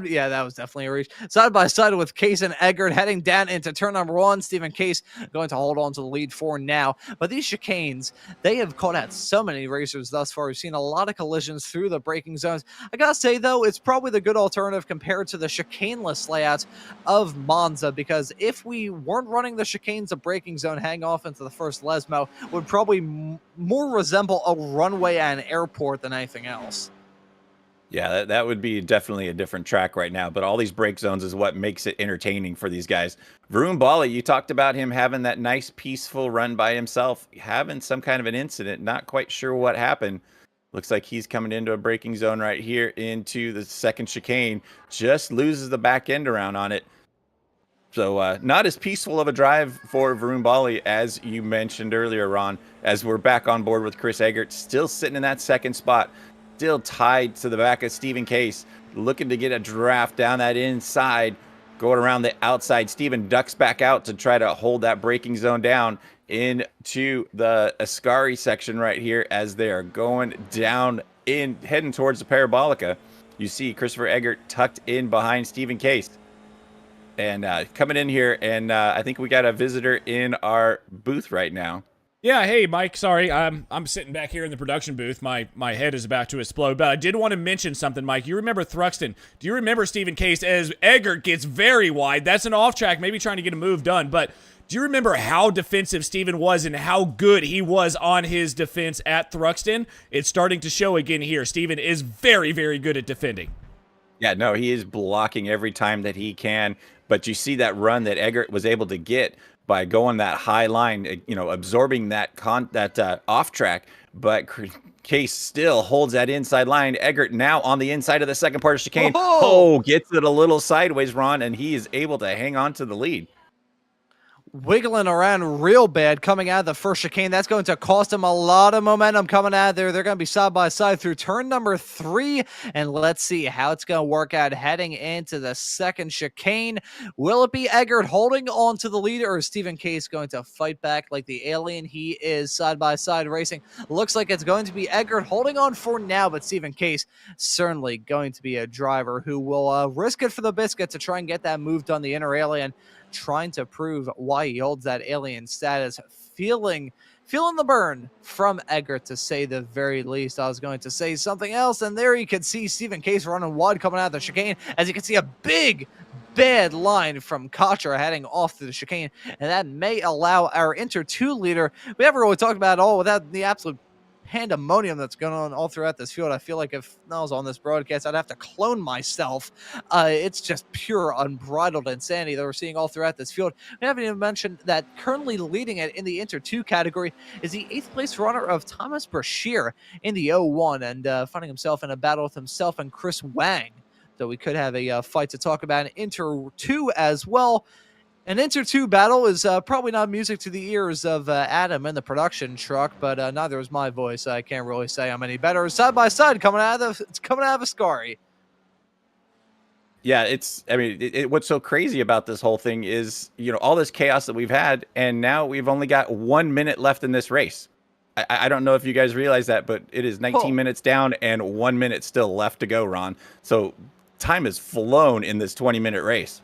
Speaker 3: Yeah, that was definitely a reach. Side by side with Case and Eggert heading down into turn number 1. Stephen Case going to hold on to the lead for now. But these chicanes, they have caught out so many racers thus far. We've seen a lot of collisions through the braking zones. I gotta say, though, it's probably the good alternative compared to the chicaneless layouts of Monza, because if we weren't running the chicanes, a braking zone hang off into the first Lesmo would probably more resemble a runway at an airport than anything else.
Speaker 1: Yeah, that would be definitely a different track right now. But all these break zones is what makes it entertaining for these guys. Varun Bali, you talked about him having that nice, peaceful run by himself, having some kind of an incident. Not quite sure what happened. Looks like he's coming into a braking zone right here into the second chicane. Just loses the back end around on it. So not as peaceful of a drive for Varun Bali as you mentioned earlier, Ron, as we're back on board with Chris Eggert, still sitting in that second spot. Still tied to the back of Stephen Case, looking to get a draft down that inside, going around the outside. Stephen ducks back out to try to hold that braking zone down into the Ascari section right here as they are going down in, heading towards the Parabolica. You see Christopher Eggert tucked in behind Stephen Case. And coming in here, and I think we got a visitor in our booth right now.
Speaker 2: Yeah, hey, Mike, sorry, I'm sitting back here in the production booth. My head is about to explode, but I did want to mention something, Mike. You remember Thruxton. Do you remember Stephen Case as Eggert gets very wide? That's an off track, maybe trying to get a move done, but do you remember how defensive Stephen was and how good he was on his defense at Thruxton? It's starting to show again here. Stephen is very, very good at defending.
Speaker 1: Yeah, no, he is blocking every time that he can, but you see that run that Eggert was able to get by going that high line, you know, absorbing that off track, but Case still holds that inside line. Eggert now on the inside of the second part of chicane. Oh, gets it a little sideways, Ron, and he is able to hang on to the lead.
Speaker 3: Wiggling around real bad coming out of the first chicane. That's going to cost him a lot of momentum coming out of there. They're going to be side by side through turn number 3, and let's see how it's going to work out heading into the second chicane. Will it be Eggert holding on to the lead, or is Stephen Case going to fight back like the alien he is side by side racing? Looks like it's going to be Eggert holding on for now, but Stephen Case certainly going to be a driver who will risk it for the biscuit to try and get that move done, the inner alien, trying to prove why he holds that alien status, feeling the burn from Eggert, to say the very least. I was going to say something else, and there you can see Stephen Case running wide coming out of the chicane, as you can see a big, bad line from Cotcher heading off to the chicane, and that may allow our Inter 2 leader, we haven't really talked about it all without the absolute pandemonium that's going on all throughout this field. I feel like if I was on this broadcast, I'd have to clone myself. It's just pure unbridled insanity that we're seeing all throughout this field. We haven't even mentioned that currently leading it in the Inter 2 category is the 8th place runner of Thomas Brashear in the 01, and finding himself in a battle with himself and Chris Wang. So we could have a fight to talk about in Inter 2 as well. An Inter 2 battle is probably not music to the ears of Adam in the production truck, but neither is my voice. I can't really say I'm any better. Side by side, coming out of Ascari.
Speaker 1: Yeah, what's so crazy about this whole thing is, you know, all this chaos that we've had, and now we've only got 1 minute left in this race. I don't know if you guys realize that, but it is 19 minutes down and 1 minute still left to go, Ron. So time has flown in this 20-minute race.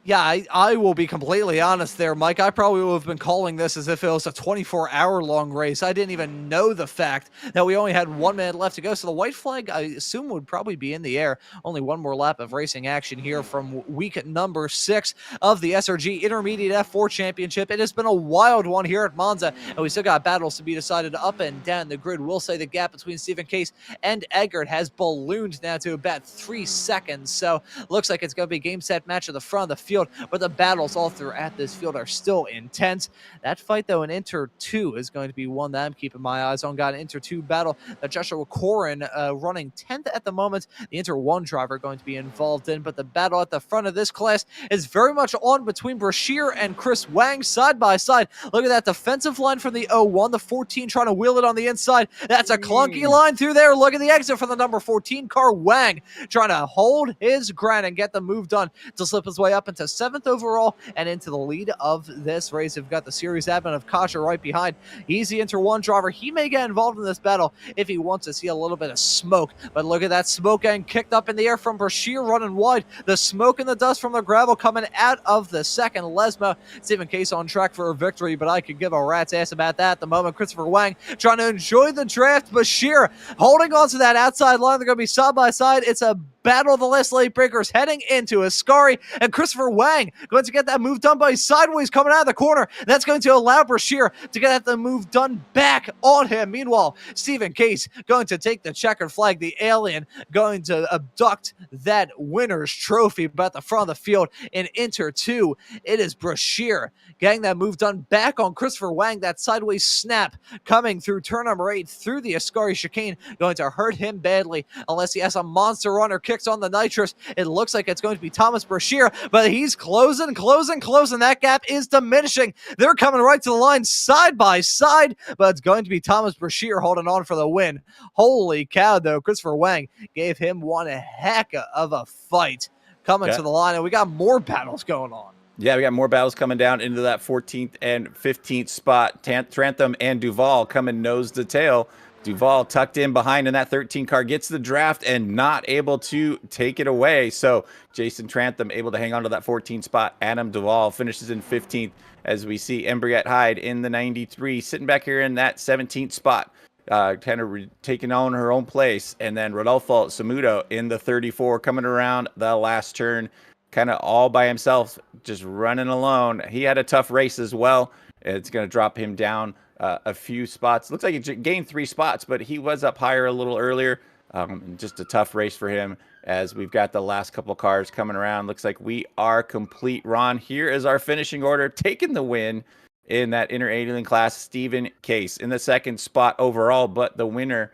Speaker 3: Yeah, I will be completely honest there, Mike. I probably would have been calling this as if it was a 24-hour-long race. I didn't even know the fact that we only had 1 minute left to go. So the white flag, I assume, would probably be in the air. Only one more lap of racing action here from week number 6 of the SRG Intermediate F4 Championship. It has been a wild one here at Monza, and we still got battles to be decided up and down the grid. We'll say the gap between Stephen Case and Eggert has ballooned now to about 3 seconds. So looks like it's going to be a game, set, match at the front of the field, but the battles all throughout this field are still intense. That fight, though, in Inter 2 is going to be one that I'm keeping my eyes on. Got an Inter 2 battle that Joshua Corin running 10th at the moment. The Inter 1 driver going to be involved in, but the battle at the front of this class is very much on between Brashear and Chris Wang side by side. Look at that defensive line from the 01, the 14 trying to wheel it on the inside. That's a clunky line through there. Look at the exit from the number 14 car. Wang trying to hold his ground and get the move done to slip his way up into to 7th overall and into the lead of this race. We've got the series admin of Cotcher right behind. He's the Inter 1 driver. He may get involved in this battle if he wants to see a little bit of smoke. But look at that smoke getting kicked up in the air from Brashear running wide. The smoke and the dust from the gravel coming out of the second Lesmo. Stephen Case on track for a victory, but I could give a rat's ass about that at the moment. Christopher Wang trying to enjoy the draft. Bashir holding on to that outside line. They're going to be side by side. It's a battle of the last late breakers heading into Ascari, and Christopher Wang going to get that move done by sideways coming out of the corner. That's going to allow Brashear to get the move done back on him. Meanwhile, Stephen Case going to take the checkered flag, the alien going to abduct that winner's trophy about the front of the field in Inter 2. It is Brashear getting that move done back on Christopher Wang. That sideways snap coming through turn number 8 through the Ascari chicane going to hurt him badly unless he has a monster runner kicks on the nitrous. It looks like it's going to be Thomas Brashear, but he's closing. That gap is diminishing. They're coming right to the line side by side, but it's going to be Thomas Brashear holding on for the win. Holy cow, though. Christopher Wang gave him one heck of a fight coming to the line, and we got more battles going on.
Speaker 1: Yeah, we got more battles coming down into that 14th and 15th spot. Trantham and Duval coming nose to tail. Duval tucked in behind in that 13 car, gets the draft and not able to take it away. So Jason Trantham able to hang on to that 14th spot. Adam Duval finishes in 15th as we see Embriette Hyde in the 93 sitting back here in that 17th spot. Kind of taking on her own place. And then Rodolfo Samudo in the 34 coming around the last turn, kind of all by himself, just running alone. He had a tough race as well. It's going to drop him down a few spots. Looks like he gained 3 spots, but he was up higher a little earlier. Just a tough race for him as we've got the last couple cars coming around. Looks like we are complete. Ron, here is our finishing order. Taking the win in that Inter Alien class, Stephen Case in the 2nd spot overall, but the winner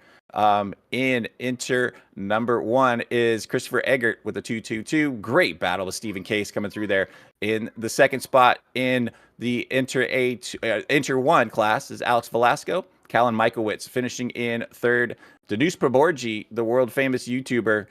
Speaker 1: in Inter number 1 is Christopher Eggert with a 222. Great battle with Stephen Case coming through there. In the 2nd spot in the Inter 1 class is Alex Velasco. Callan Michaelwitz finishing in 3rd. Denise Proborgi, the world famous YouTuber,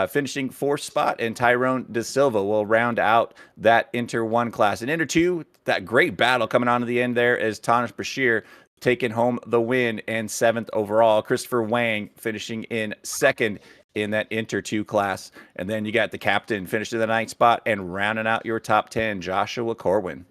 Speaker 1: finishing 4th spot, and Tyrone De Silva will round out that Inter 1 class. In Inter 2, that great battle coming on to the end there is Thomas Brashear taking home the win and 7th overall. Christopher Wang finishing in 2nd in that Inter 2 class. And then you got the captain finishing the 9th spot and rounding out your top 10, Joshua Corwin.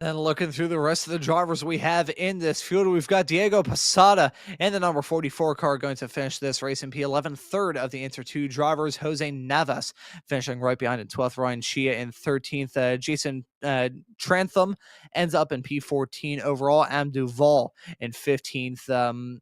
Speaker 3: And looking through the rest of the drivers we have in this field, we've got Diego Posada and the number 44 car going to finish this race in P11. 3rd of the Inter 2 drivers, Jose Navas, finishing right behind in 12th. Ryan Chia in 13th. Jason Trantham ends up in P14 overall. Am Duval in 15th.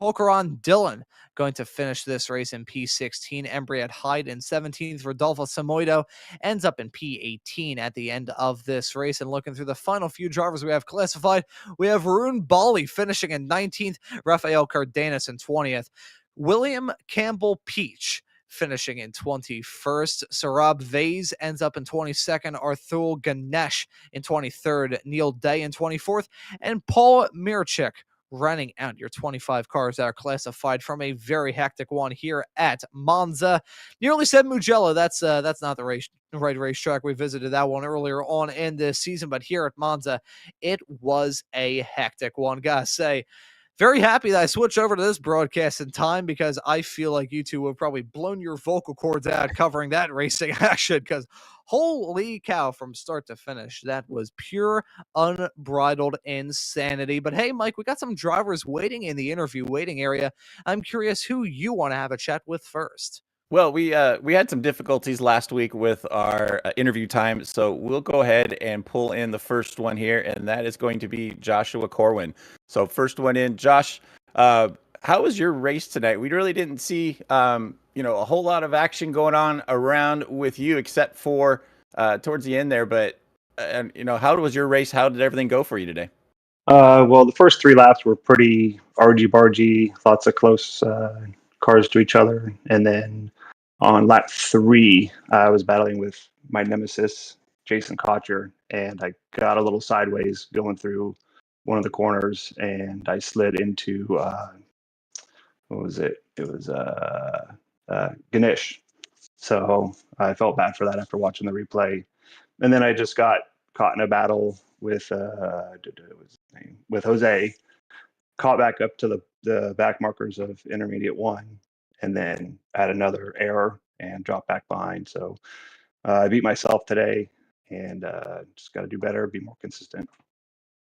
Speaker 3: Polkaron Dillon going to finish this race in P16. Embriette Hyde in 17th. Rodolfo Samoido ends up in P18 at the end of this race. And looking through the final few drivers we have classified, we have Varun Bali finishing in 19th. Rafael Cardenas in 20th. William Campbell Peach finishing in 21st. Sarab Vase ends up in 22nd. Arthur Ganesh in 23rd. Neil Day in 24th. And Paul Mirchik running out your 25 cars that are classified from a very hectic one here at Monza. Nearly said Mugello. That's not the right racetrack. We visited that one earlier on in this season, but here at Monza, it was a hectic one. Gotta say, very happy that I switched over to this broadcast in time because I feel like you two have probably blown your vocal cords out covering that racing action because holy cow, from start to finish, that was pure unbridled insanity. But hey, Mike, we got some drivers waiting in the interview waiting area. I'm curious who you want to have a chat with first.
Speaker 1: Well, we had some difficulties last week with our interview time, so we'll go ahead and pull in the first one here, and that is going to be Joshua Corwin. So first one in, Josh. How was your race tonight? We really didn't see a whole lot of action going on around with you, except for towards the end there. But how was your race? How did everything go for you today?
Speaker 4: Well, the first 3 laps were pretty argy-bargy, lots of close cars to each other, and then on lap 3, I was battling with my nemesis, Jason Cotcher, and I got a little sideways going through one of the corners, and I slid into what was it? It was Ganesh. So I felt bad for that after watching the replay. And then I just got caught in a battle with with Jose, caught back up to the back markers of intermediate one, and then had another error and dropped back behind. So I beat myself today, and just got to do better, be more consistent.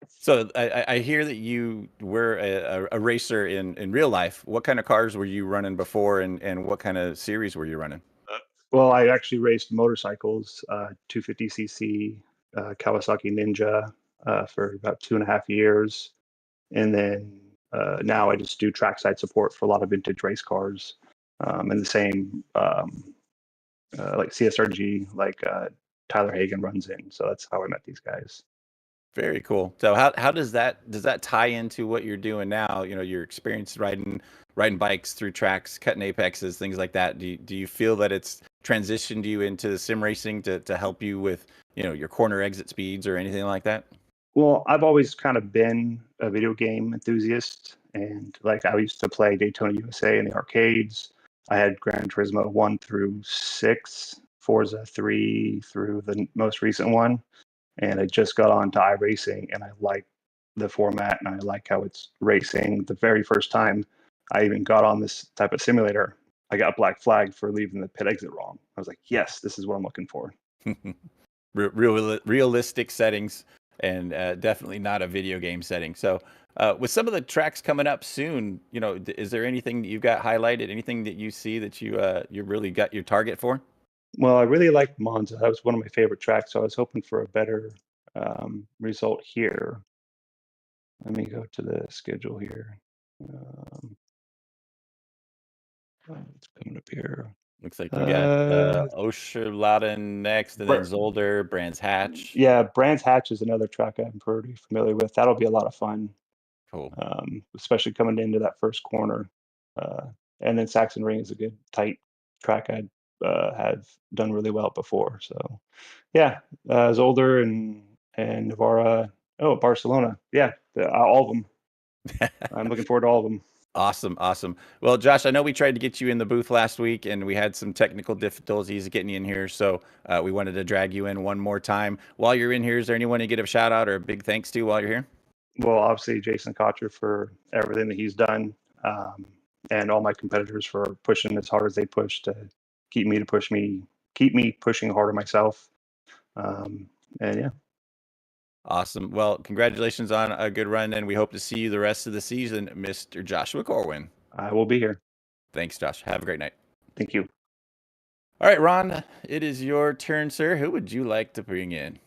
Speaker 1: So I hear that you were a racer in real life. What kind of cars were you running before, and what kind of series were you running?
Speaker 4: Well, I actually raced motorcycles, 250cc Kawasaki Ninja for about 2.5 years. And then now I just do trackside support for a lot of vintage race cars, and the same like CSRG, like Tyler Hagan runs in. So that's how I met these guys.
Speaker 1: Very cool. So how does that tie into what you're doing now? You know, your experience riding bikes through tracks, cutting apexes, things like that. Do you feel that it's transitioned you into sim racing to help you with, you know, your corner exit speeds or anything like that?
Speaker 4: Well, I've always kind of been a video game enthusiast, and like I used to play Daytona USA in the arcades. I had Gran Turismo 1 through 6, Forza 3 through the most recent one, and I just got on to iRacing, and I like the format, and I like how it's racing. The very first time I even got on this type of simulator, I got black flagged for leaving the pit exit wrong. I was like, yes, this is what I'm looking for.
Speaker 1: Realistic settings, and definitely not a video game setting. So, with some of the tracks coming up soon, you know, is there anything that you've got highlighted? Anything that you see that you really got your target for?
Speaker 4: Well, I really liked Monza. That was one of my favorite tracks, so I was hoping for a better result here. Let me go to the schedule here. It's coming up here.
Speaker 1: Looks like you got Oscherladen next, and then Zolder, Brands Hatch.
Speaker 4: Yeah, Brands Hatch is another track I'm pretty familiar with. That'll be a lot of fun.
Speaker 1: Cool.
Speaker 4: Especially coming into that first corner. And then Saxon Ring is a good tight track I have done really well before. So yeah, Zolder and Navarra. Oh, Barcelona. Yeah, all of them. I'm looking forward to all of them.
Speaker 1: Awesome. Well, Josh, I know we tried to get you in the booth last week, and we had some technical difficulties getting you in here, so we wanted to drag you in one more time. While you're in here, is there anyone to give a shout out or a big thanks to while you're here?
Speaker 4: Well, obviously Jason Cotcher for everything that he's done, and all my competitors for pushing as hard as they push to keep me pushing harder myself. And yeah.
Speaker 1: Awesome. Well, congratulations on a good run, and we hope to see you the rest of the season, Mr. Joshua Corwin.
Speaker 4: I will be here.
Speaker 1: Thanks, Josh. Have a great night.
Speaker 4: Thank you.
Speaker 1: All right, Ron, it is your turn, sir. Who would you like to bring in?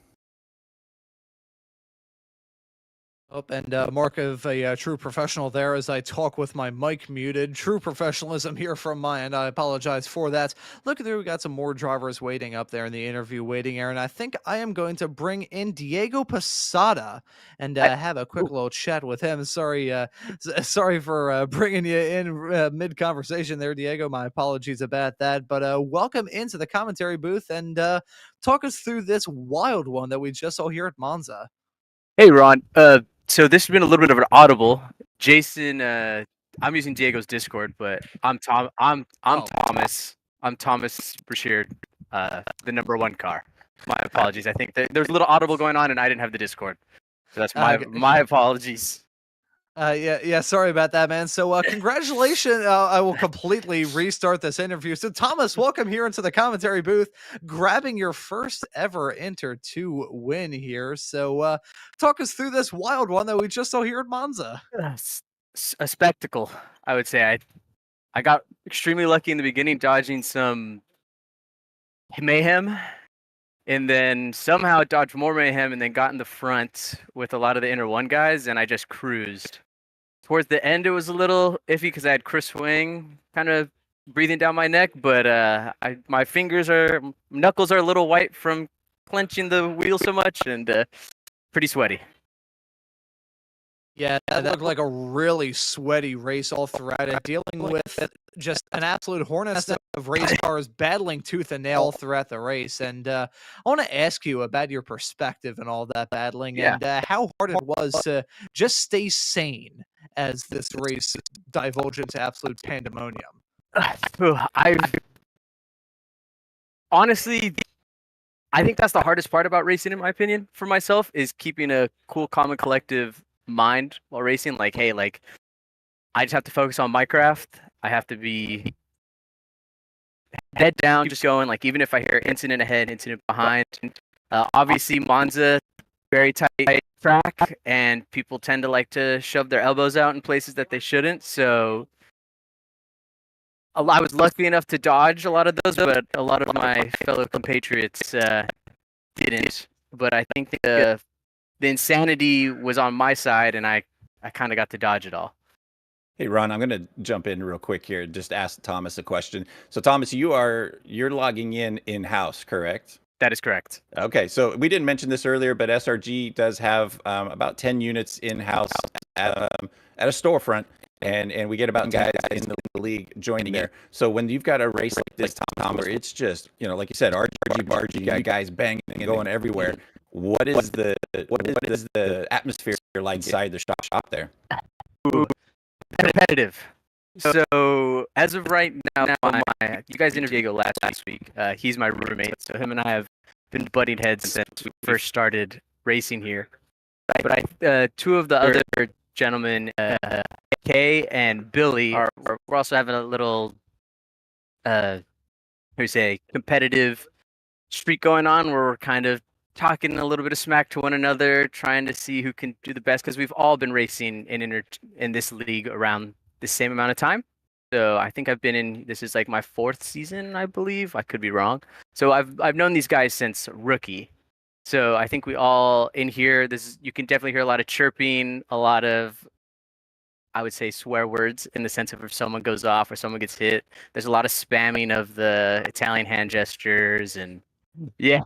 Speaker 3: Oh, and mark of a true professional there as I talk with my mic muted. True professionalism here from my end. I apologize for that. Look, there we got some more drivers waiting up there in the interview waiting area, and I think I am going to bring in Diego Posada and have a quick little chat with him. Sorry for bringing you in mid-conversation there, Diego. My apologies about that, but welcome into the commentary booth and talk us through this wild one that we just saw here at Monza.
Speaker 5: Hey, Ron. So this has been a little bit of an audible. Jason, I'm using Diego's Discord, but I'm Thomas. I'm Thomas Brashear, the #1 car. My apologies. I think there's a little audible going on, and I didn't have the Discord, so that's my apologies.
Speaker 3: Yeah, sorry about that, man. So congratulations. I will completely restart this interview. So Thomas, welcome here into the commentary booth, grabbing your first ever Inter 2 win here. So talk us through this wild one that we just saw here at Monza.
Speaker 5: A spectacle, I would say. I got extremely lucky in the beginning, dodging some mayhem, and then somehow dodged more mayhem, and then got in the front with a lot of the Inter 1 guys, and I just cruised. Towards the end, it was a little iffy because I had Chris Wing kind of breathing down my neck, but my knuckles are a little white from clenching the wheel so much, and pretty sweaty.
Speaker 3: Yeah, that looked like a really sweaty race all throughout it, dealing with just an absolute hornet's nest of race cars battling tooth and nail throughout the race. And I want to ask you about your perspective and all that battling and how hard it was to just stay sane as this race divulged into absolute pandemonium.
Speaker 5: honestly, I think that's the hardest part about racing, in my opinion, for myself, is keeping a cool, calm, and collective mind while racing. Like, hey, like, I just have to focus on my craft. I have to be head down, just going. Like, even if I hear incident ahead, incident behind. Obviously, Monza, very tight track, and people tend to like to shove their elbows out in places that they shouldn't. So I was lucky enough to dodge a lot of those, but a lot of my fellow compatriots didn't. But I think the insanity was on my side, and I kind of got to dodge it all.
Speaker 1: Hey, Ron, I'm going to jump in real quick here. Just ask Thomas a question. So, Thomas, you're logging in-house, correct?
Speaker 5: That is correct.
Speaker 1: Okay, so we didn't mention this earlier, but SRG does have about 10 units in-house at a storefront, and we get about guys in the league joining there. So when you've got a race like this, Tom, where it's just, like you said, RG, you got guys banging and going everywhere. What is the atmosphere like inside the shop there?
Speaker 5: Ooh, competitive. So as of right now, you guys interviewed Diego last week. He's my roommate, so him and I have been butting heads since we first started racing here. But two of the other gentlemen, Kay and Billy, we're also having a little, competitive streak going on, where we're kind of talking a little bit of smack to one another, trying to see who can do the best, because we've all been racing in this league around the same amount of time. So I think this is like my 4th season, I believe. I could be wrong. So I've known these guys since rookie. So I think we all in here, you can definitely hear a lot of chirping, a lot of, I would say, swear words, in the sense of if someone goes off or someone gets hit. There's a lot of spamming of the Italian hand gestures, and yeah,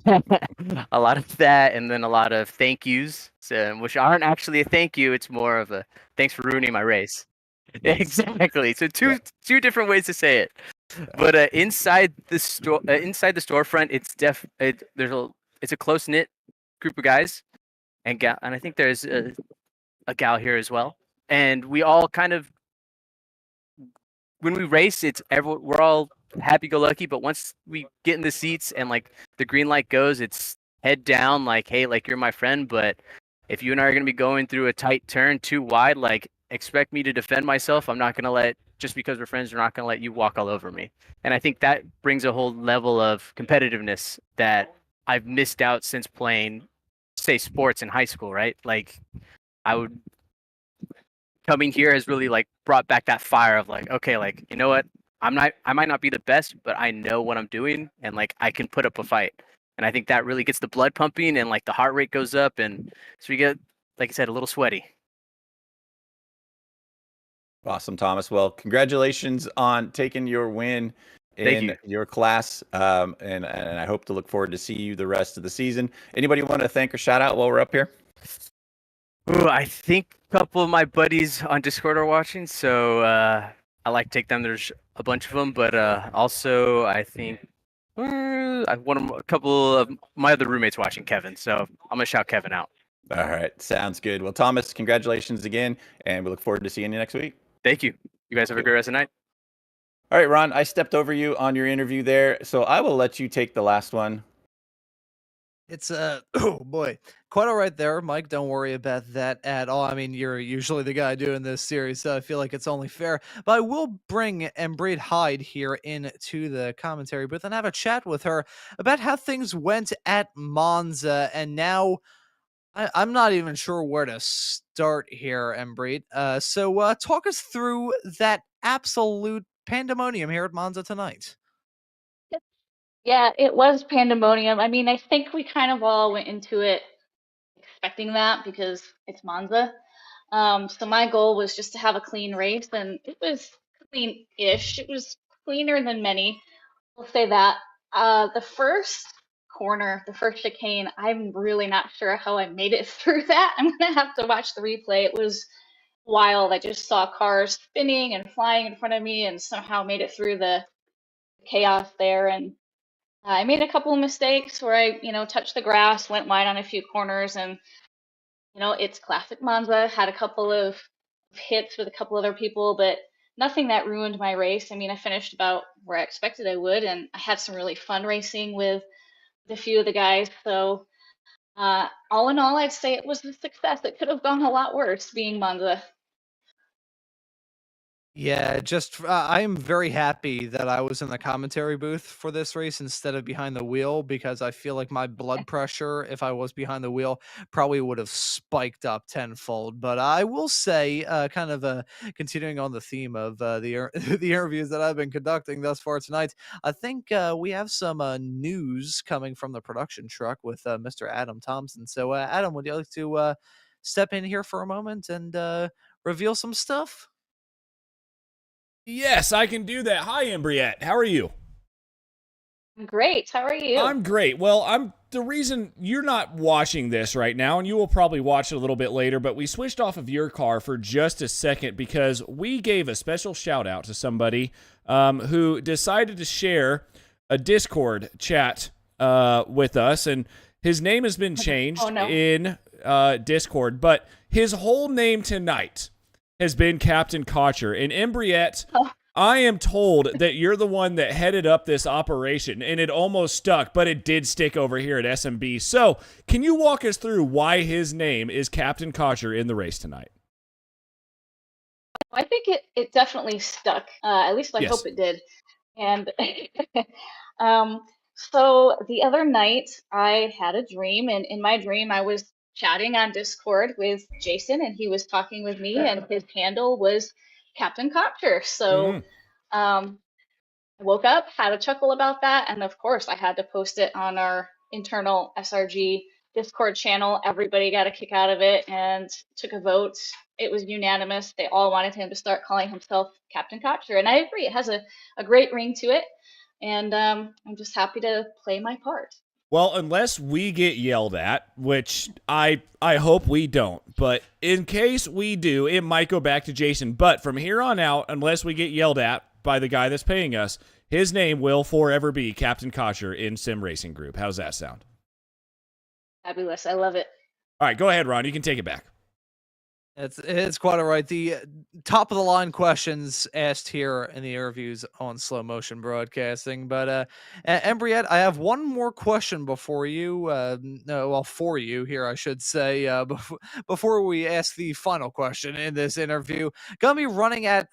Speaker 5: a lot of that, and then a lot of thank yous, which aren't actually a thank you. It's more of a thanks for ruining my race. Exactly. So two different ways to say it. But inside the storefront, it's a close knit group of guys and I think there's a gal here as well. And we all kind of, when we race, we're all happy go lucky. But once we get in the seats and like the green light goes, it's head down. Like, hey, like, you're my friend, but if you and I are gonna be going through a tight turn too wide, like, expect me to defend myself. I'm not gonna just because we're friends, we're not gonna let you walk all over me. And I think that brings a whole level of competitiveness that I've missed out since playing, say, sports in high school, right? Like, coming here has really like brought back that fire of like, okay, like, you know what? I might not be the best, but I know what I'm doing, and like, I can put up a fight. And I think that really gets the blood pumping, and like the heart rate goes up, and so we get, like I said, a little sweaty.
Speaker 1: Awesome, Thomas. Well, congratulations on taking your win in your class, and I hope to look forward to see you the rest of the season. Anybody want to thank or shout out while we're up here?
Speaker 5: Ooh, I think a couple of my buddies on Discord are watching, so I like to take them. There's a bunch of them, but also I think a couple of my other roommates watching, Kevin. So I'm gonna shout Kevin out.
Speaker 1: All right, sounds good. Well, Thomas, congratulations again, and we look forward to seeing you next week.
Speaker 5: Thank you. You guys have a great rest of the night.
Speaker 1: All right, Ron, I stepped over you on your interview there, so I will let you take the last one.
Speaker 3: It's oh boy, quite all right there, Mike. Don't worry about that at all. I mean, you're usually the guy doing this series, so I feel like it's only fair. But I will bring Embreed Hyde here into the commentary booth and have a chat with her about how things went at Monza. And now I'm not even sure where to start here, Embreed. So talk us through that absolute pandemonium here at Monza tonight.
Speaker 6: Yeah, it was pandemonium. I mean, I think we kind of all went into it expecting that because it's Monza. So my goal was just to have a clean race, and it was clean-ish. It was cleaner than many. We'll say that. The first corner, the first chicane, I'm really not sure how I made it through that. I'm gonna have to watch the replay. It was wild. I just saw cars spinning and flying in front of me, and somehow made it through the chaos there. And I made a couple of mistakes where I, touched the grass, went wide on a few corners, and it's classic Monza. Had a couple of hits with a couple other people, but nothing that ruined my race. I mean, I finished about where I expected I would, and I had some really fun racing with a few of the guys. So, all in all, I'd say it was a success. It could have gone a lot worse being Monza.
Speaker 3: Yeah, just I'm very happy that I was in the commentary booth for this race instead of behind the wheel because I feel like my blood pressure, if I was behind the wheel, probably would have spiked up tenfold. But I will say, kind of continuing on the theme of the interviews that I've been conducting thus far tonight, I think we have some news coming from the production truck with Mr. Adam Thompson. So, Adam, would you like to step in here for a moment and reveal some stuff?
Speaker 2: Yes, I can do that. Hi, Embriette. How are you?
Speaker 6: Great. How are you?
Speaker 2: I'm great. Well, I'm the reason you're not watching this right now, and you will probably watch it a little bit later, but we switched off of your car for just a second because we gave a special shout out to somebody who decided to share a Discord chat with us, and his name has been changed in Discord, but his whole name tonight has been Captain Cotcher. And Embriette, I am told that you're the one that headed up this operation, and it almost stuck, but it did stick over here at SMB. So, can you walk us through why his name is Captain Cotcher in the race tonight?
Speaker 6: I think it definitely stuck. At least I hope it did. And so the other night I had a dream, and in my dream I was chatting on Discord with Jason, and he was talking with me, and his handle was Captain Cotcher. So I woke up, had a chuckle about that, and of course I had to post it on our internal SRG Discord channel. Everybody got a kick out of it and took a vote. It was unanimous. They all wanted him to start calling himself Captain Cotcher, and I agree. It has a great ring to it, and I'm just happy to play my part.
Speaker 2: Well, unless we get yelled at, which I hope we don't, but in case we do, it might go back to Jason. But from here on out, unless we get yelled at by the guy that's paying us, his name will forever be Captain Cotcher in Sim Racing Group. How's that sound?
Speaker 6: Fabulous. I love it.
Speaker 2: All right, go ahead, Ron. You can take it back.
Speaker 3: It's quite all right. The top of the line questions asked here in the interviews on Slow Motion Broadcasting. But Embriette, I have one more question before you. For you here, I should say. Before we ask the final question in this interview, gonna be running at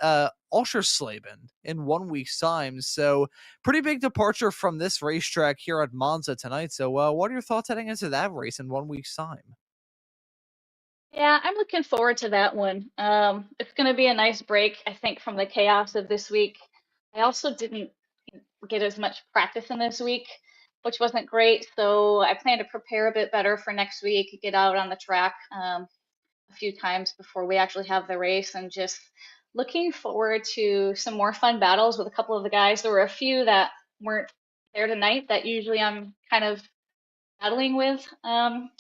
Speaker 3: Oschersleben in 1 week's time. So pretty big departure from this racetrack here at Monza tonight. So what are your thoughts heading into that race in 1 week's time?
Speaker 6: Yeah, I'm looking forward to that one. It's going to be a nice break, I think, from the chaos of this week. I also didn't get as much practice in this week, which wasn't great. So I plan to prepare a bit better for next week, get out on the track a few times before we actually have the race, and just looking forward to some more fun battles with a couple of the guys. There were a few that weren't there tonight that usually I'm kind of battling with on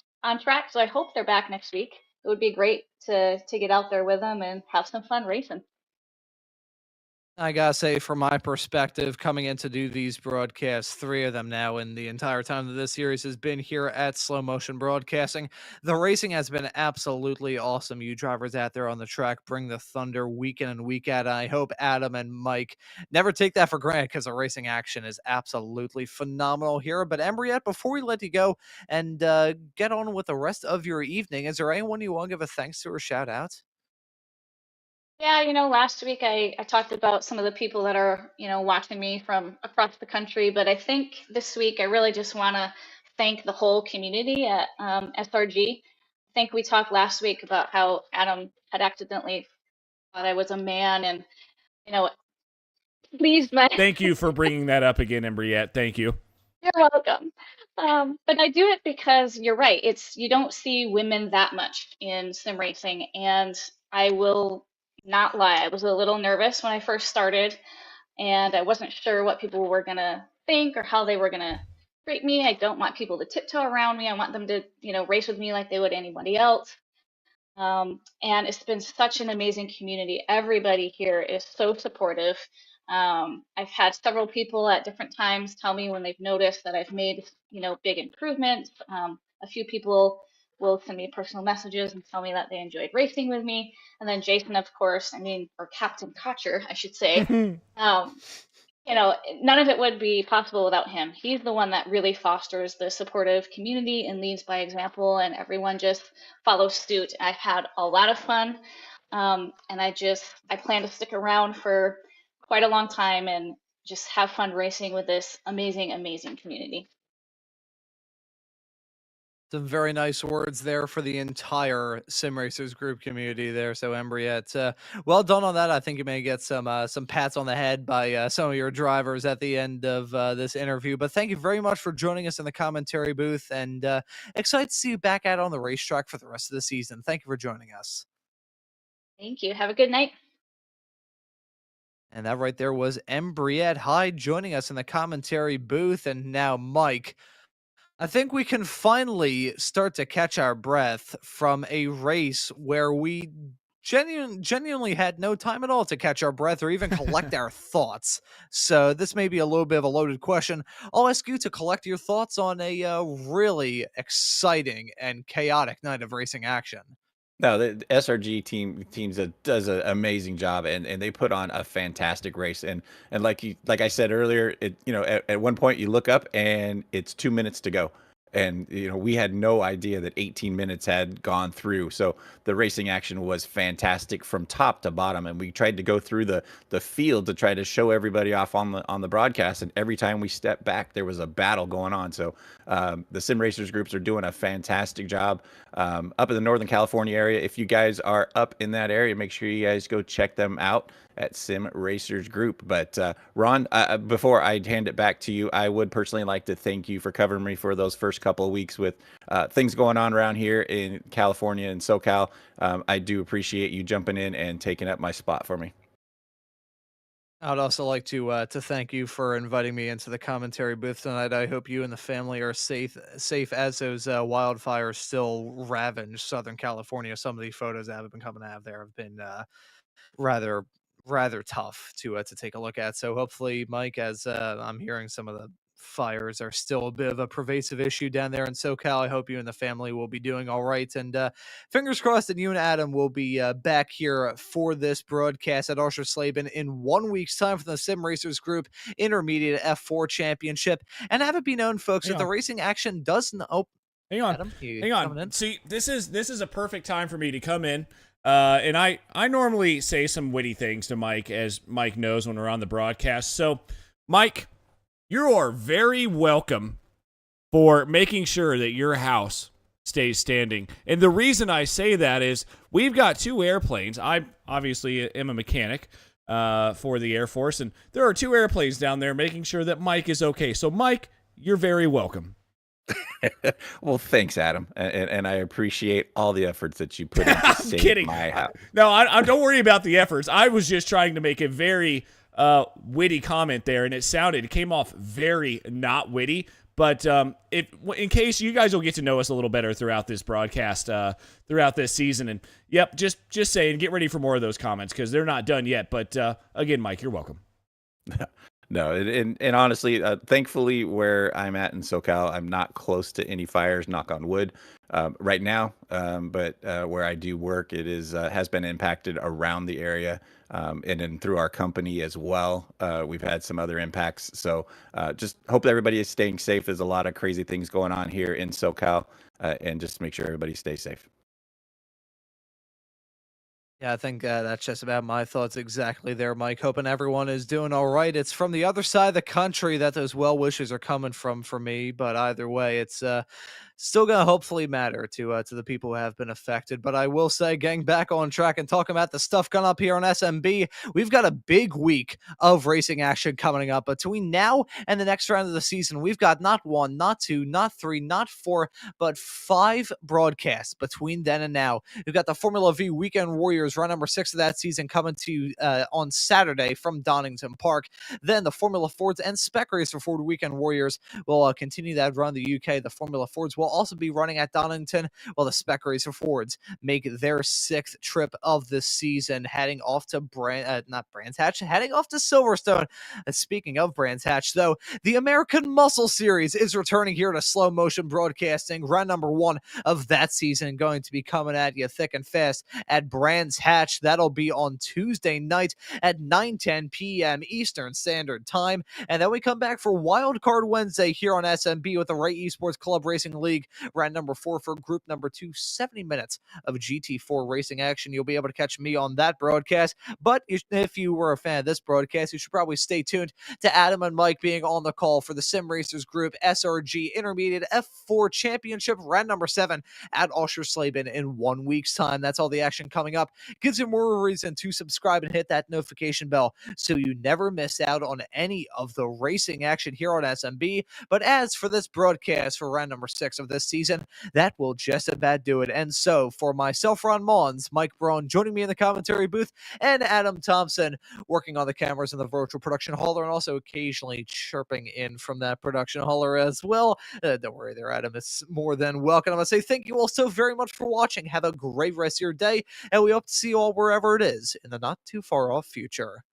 Speaker 6: track. So I hope they're back next week. It would be great to get out there with them and have some fun racing.
Speaker 3: I gotta say, from my perspective, coming in to do these broadcasts, 3 of them now in the entire time that this series has been here at Slow Motion Broadcasting, the racing has been absolutely awesome. You drivers out there on the track bring the thunder week in and week out. And I hope Adam and Mike never take that for granted because the racing action is absolutely phenomenal here. But Embriette, before we let you go and get on with the rest of your evening, is there anyone you want to give a thanks to or shout out?
Speaker 6: Yeah, last week I talked about some of the people that are, watching me from across the country, but I think this week I really just want to thank the whole community at SRG. I think we talked last week about how Adam had accidentally thought I was a man, and, you know, please, man.
Speaker 2: Thank you for bringing that up again, Embriette. Thank you.
Speaker 6: You're welcome. But I do it because you're right. You don't see women that much in sim racing, and I will not lie. I was a little nervous when I first started, and I wasn't sure what people were gonna think or how they were gonna treat me. I don't want people to tiptoe around me. I want them to, race with me like they would anybody else. And it's been such an amazing community. Everybody here is so supportive. I've had several people at different times tell me when they've noticed that I've made, big improvements. A few people will send me personal messages and tell me that they enjoyed racing with me. And then Jason, of course, or Captain Cotcher, I should say, um, none of it would be possible without him. He's the one that really fosters the supportive community and leads by example, and everyone just follows suit. I've had a lot of fun, and I plan to stick around for quite a long time and just have fun racing with this amazing, amazing community.
Speaker 3: Some very nice words there for the entire Sim Racers group community there. So Embriette, well done on that. I think you may get some pats on the head by some of your drivers at the end of this interview. But thank you very much for joining us in the commentary booth, and excited to see you back out on the racetrack for the rest of the season. Thank you for joining us.
Speaker 6: Thank you. Have a good night.
Speaker 3: And that right there was Embriette Hyde joining us in the commentary booth. And now, Mike, I think we can finally start to catch our breath from a race where we genuinely had no time at all to catch our breath or even collect our thoughts. So this may be a little bit of a loaded question. I'll ask you to collect your thoughts on a really exciting and chaotic night of racing action.
Speaker 1: No, the SRG teams does an amazing job, and they put on a fantastic race. And like I said earlier, at one point you look up and it's 2 minutes to go, and we had no idea that 18 minutes had gone through. So the racing action was fantastic from top to bottom, and we tried to go through the field to try to show everybody off on the broadcast. And every time we stepped back, there was a battle going on. So the Sim Racers groups are doing a fantastic job up in the Northern California area. If you guys are up in that area, make sure you guys go check them out at Sim Racers Group. But Ron, before I hand it back to you, I would personally like to thank you for covering me for those first couple of weeks with things going on around here in California and SoCal. I do appreciate you jumping in and taking up my spot for me.
Speaker 3: I'd also like to thank you for inviting me into the commentary booth tonight. I hope you and the family are safe as those wildfires still ravage Southern California. Some of the photos that have been coming out of there have been rather tough to take a look at. So hopefully, Mike, as I'm hearing some of the fires are still a bit of a pervasive issue down there in SoCal, I hope you and the family will be doing all right. And fingers crossed that you and Adam will be back here for this broadcast at Oschersleben in 1 week's time for the Sim Racers Group Intermediate F4 Championship. And have it be known, folks, that the racing action doesn't open.
Speaker 2: Hang on.
Speaker 3: Adam,
Speaker 2: hang on. See, this is a perfect time for me to come in. And I normally say some witty things to Mike, as Mike knows when we're on the broadcast. So, Mike, you are very welcome for making sure that your house stays standing. And the reason I say that is we've got 2 airplanes. I obviously am a mechanic for the Air Force, and there are 2 airplanes down there making sure that Mike is okay. So, Mike, you're very welcome.
Speaker 1: Well, thanks, Adam, and I appreciate all the efforts that you put into saving my house.
Speaker 2: No, I don't worry about the efforts. I was just trying to make a very witty comment there, and it came off very not witty. But in case you guys will get to know us a little better throughout this broadcast, throughout this season, and yep, just saying, get ready for more of those comments because they're not done yet. But again, Mike, you're welcome.
Speaker 1: No, and honestly, thankfully, where I'm at in SoCal, I'm not close to any fires, knock on wood, right now. But where I do work, it has been impacted around the area, and then through our company as well. We've had some other impacts. So just hope everybody is staying safe. There's a lot of crazy things going on here in SoCal, and just make sure everybody stays safe.
Speaker 3: Yeah, I think that's just about my thoughts exactly there, Mike. Hoping everyone is doing all right. It's from the other side of the country that those well wishes are coming from for me, but either way, it's still going to hopefully matter to the people who have been affected. But I will say, getting back on track and talking about the stuff coming up here on SMB, we've got a big week of racing action coming up. Between now and the next round of the season, we've got not 1, not 2, not 3, not 4, but 5 broadcasts between then and now. We've got the Formula V Weekend Warriors Racers, round number 6 of that season, coming to you on Saturday from Donington Park. Then the Formula Fords and Spec Racer Ford Weekend Warriors will continue that run in the UK. The Formula Fords will also be running at Donington, while the Spec Racer Fords make their 6th trip of the season, heading off to heading off to Silverstone. Speaking of Brands Hatch, though, the American Muscle Series is returning here to Slow Motion Broadcasting. Round number 1 of that season going to be coming at you thick and fast at Brands Hatch. That'll be on Tuesday night at 9:10 p.m. Eastern Standard Time. And then we come back for Wild Card Wednesday here on SMB with the Ray Esports Club Racing League. Round number 4 for group number 2, 70 minutes of GT4 racing action. You'll be able to catch me on that broadcast. But if you were a fan of this broadcast, you should probably stay tuned to Adam and Mike being on the call for the Sim Racers Group SRG Intermediate F4 Championship, round number 7 at Oschersleben in 1 week's time. That's all the action coming up. Gives you more reason to subscribe and hit that notification bell so you never miss out on any of the racing action here on SMB. But as for this broadcast for round number 6 of this season, that will just about do it. And so for myself, Ron Mons, Mike Braun joining me in the commentary booth, and Adam Thompson working on the cameras in the virtual production hauler, and also occasionally chirping in from that production hauler as well. Don't worry there, Adam. It's more than welcome. I want to say thank you all so very much for watching. Have a great rest of your day, and we hope to see you all wherever it is in the not too far off future.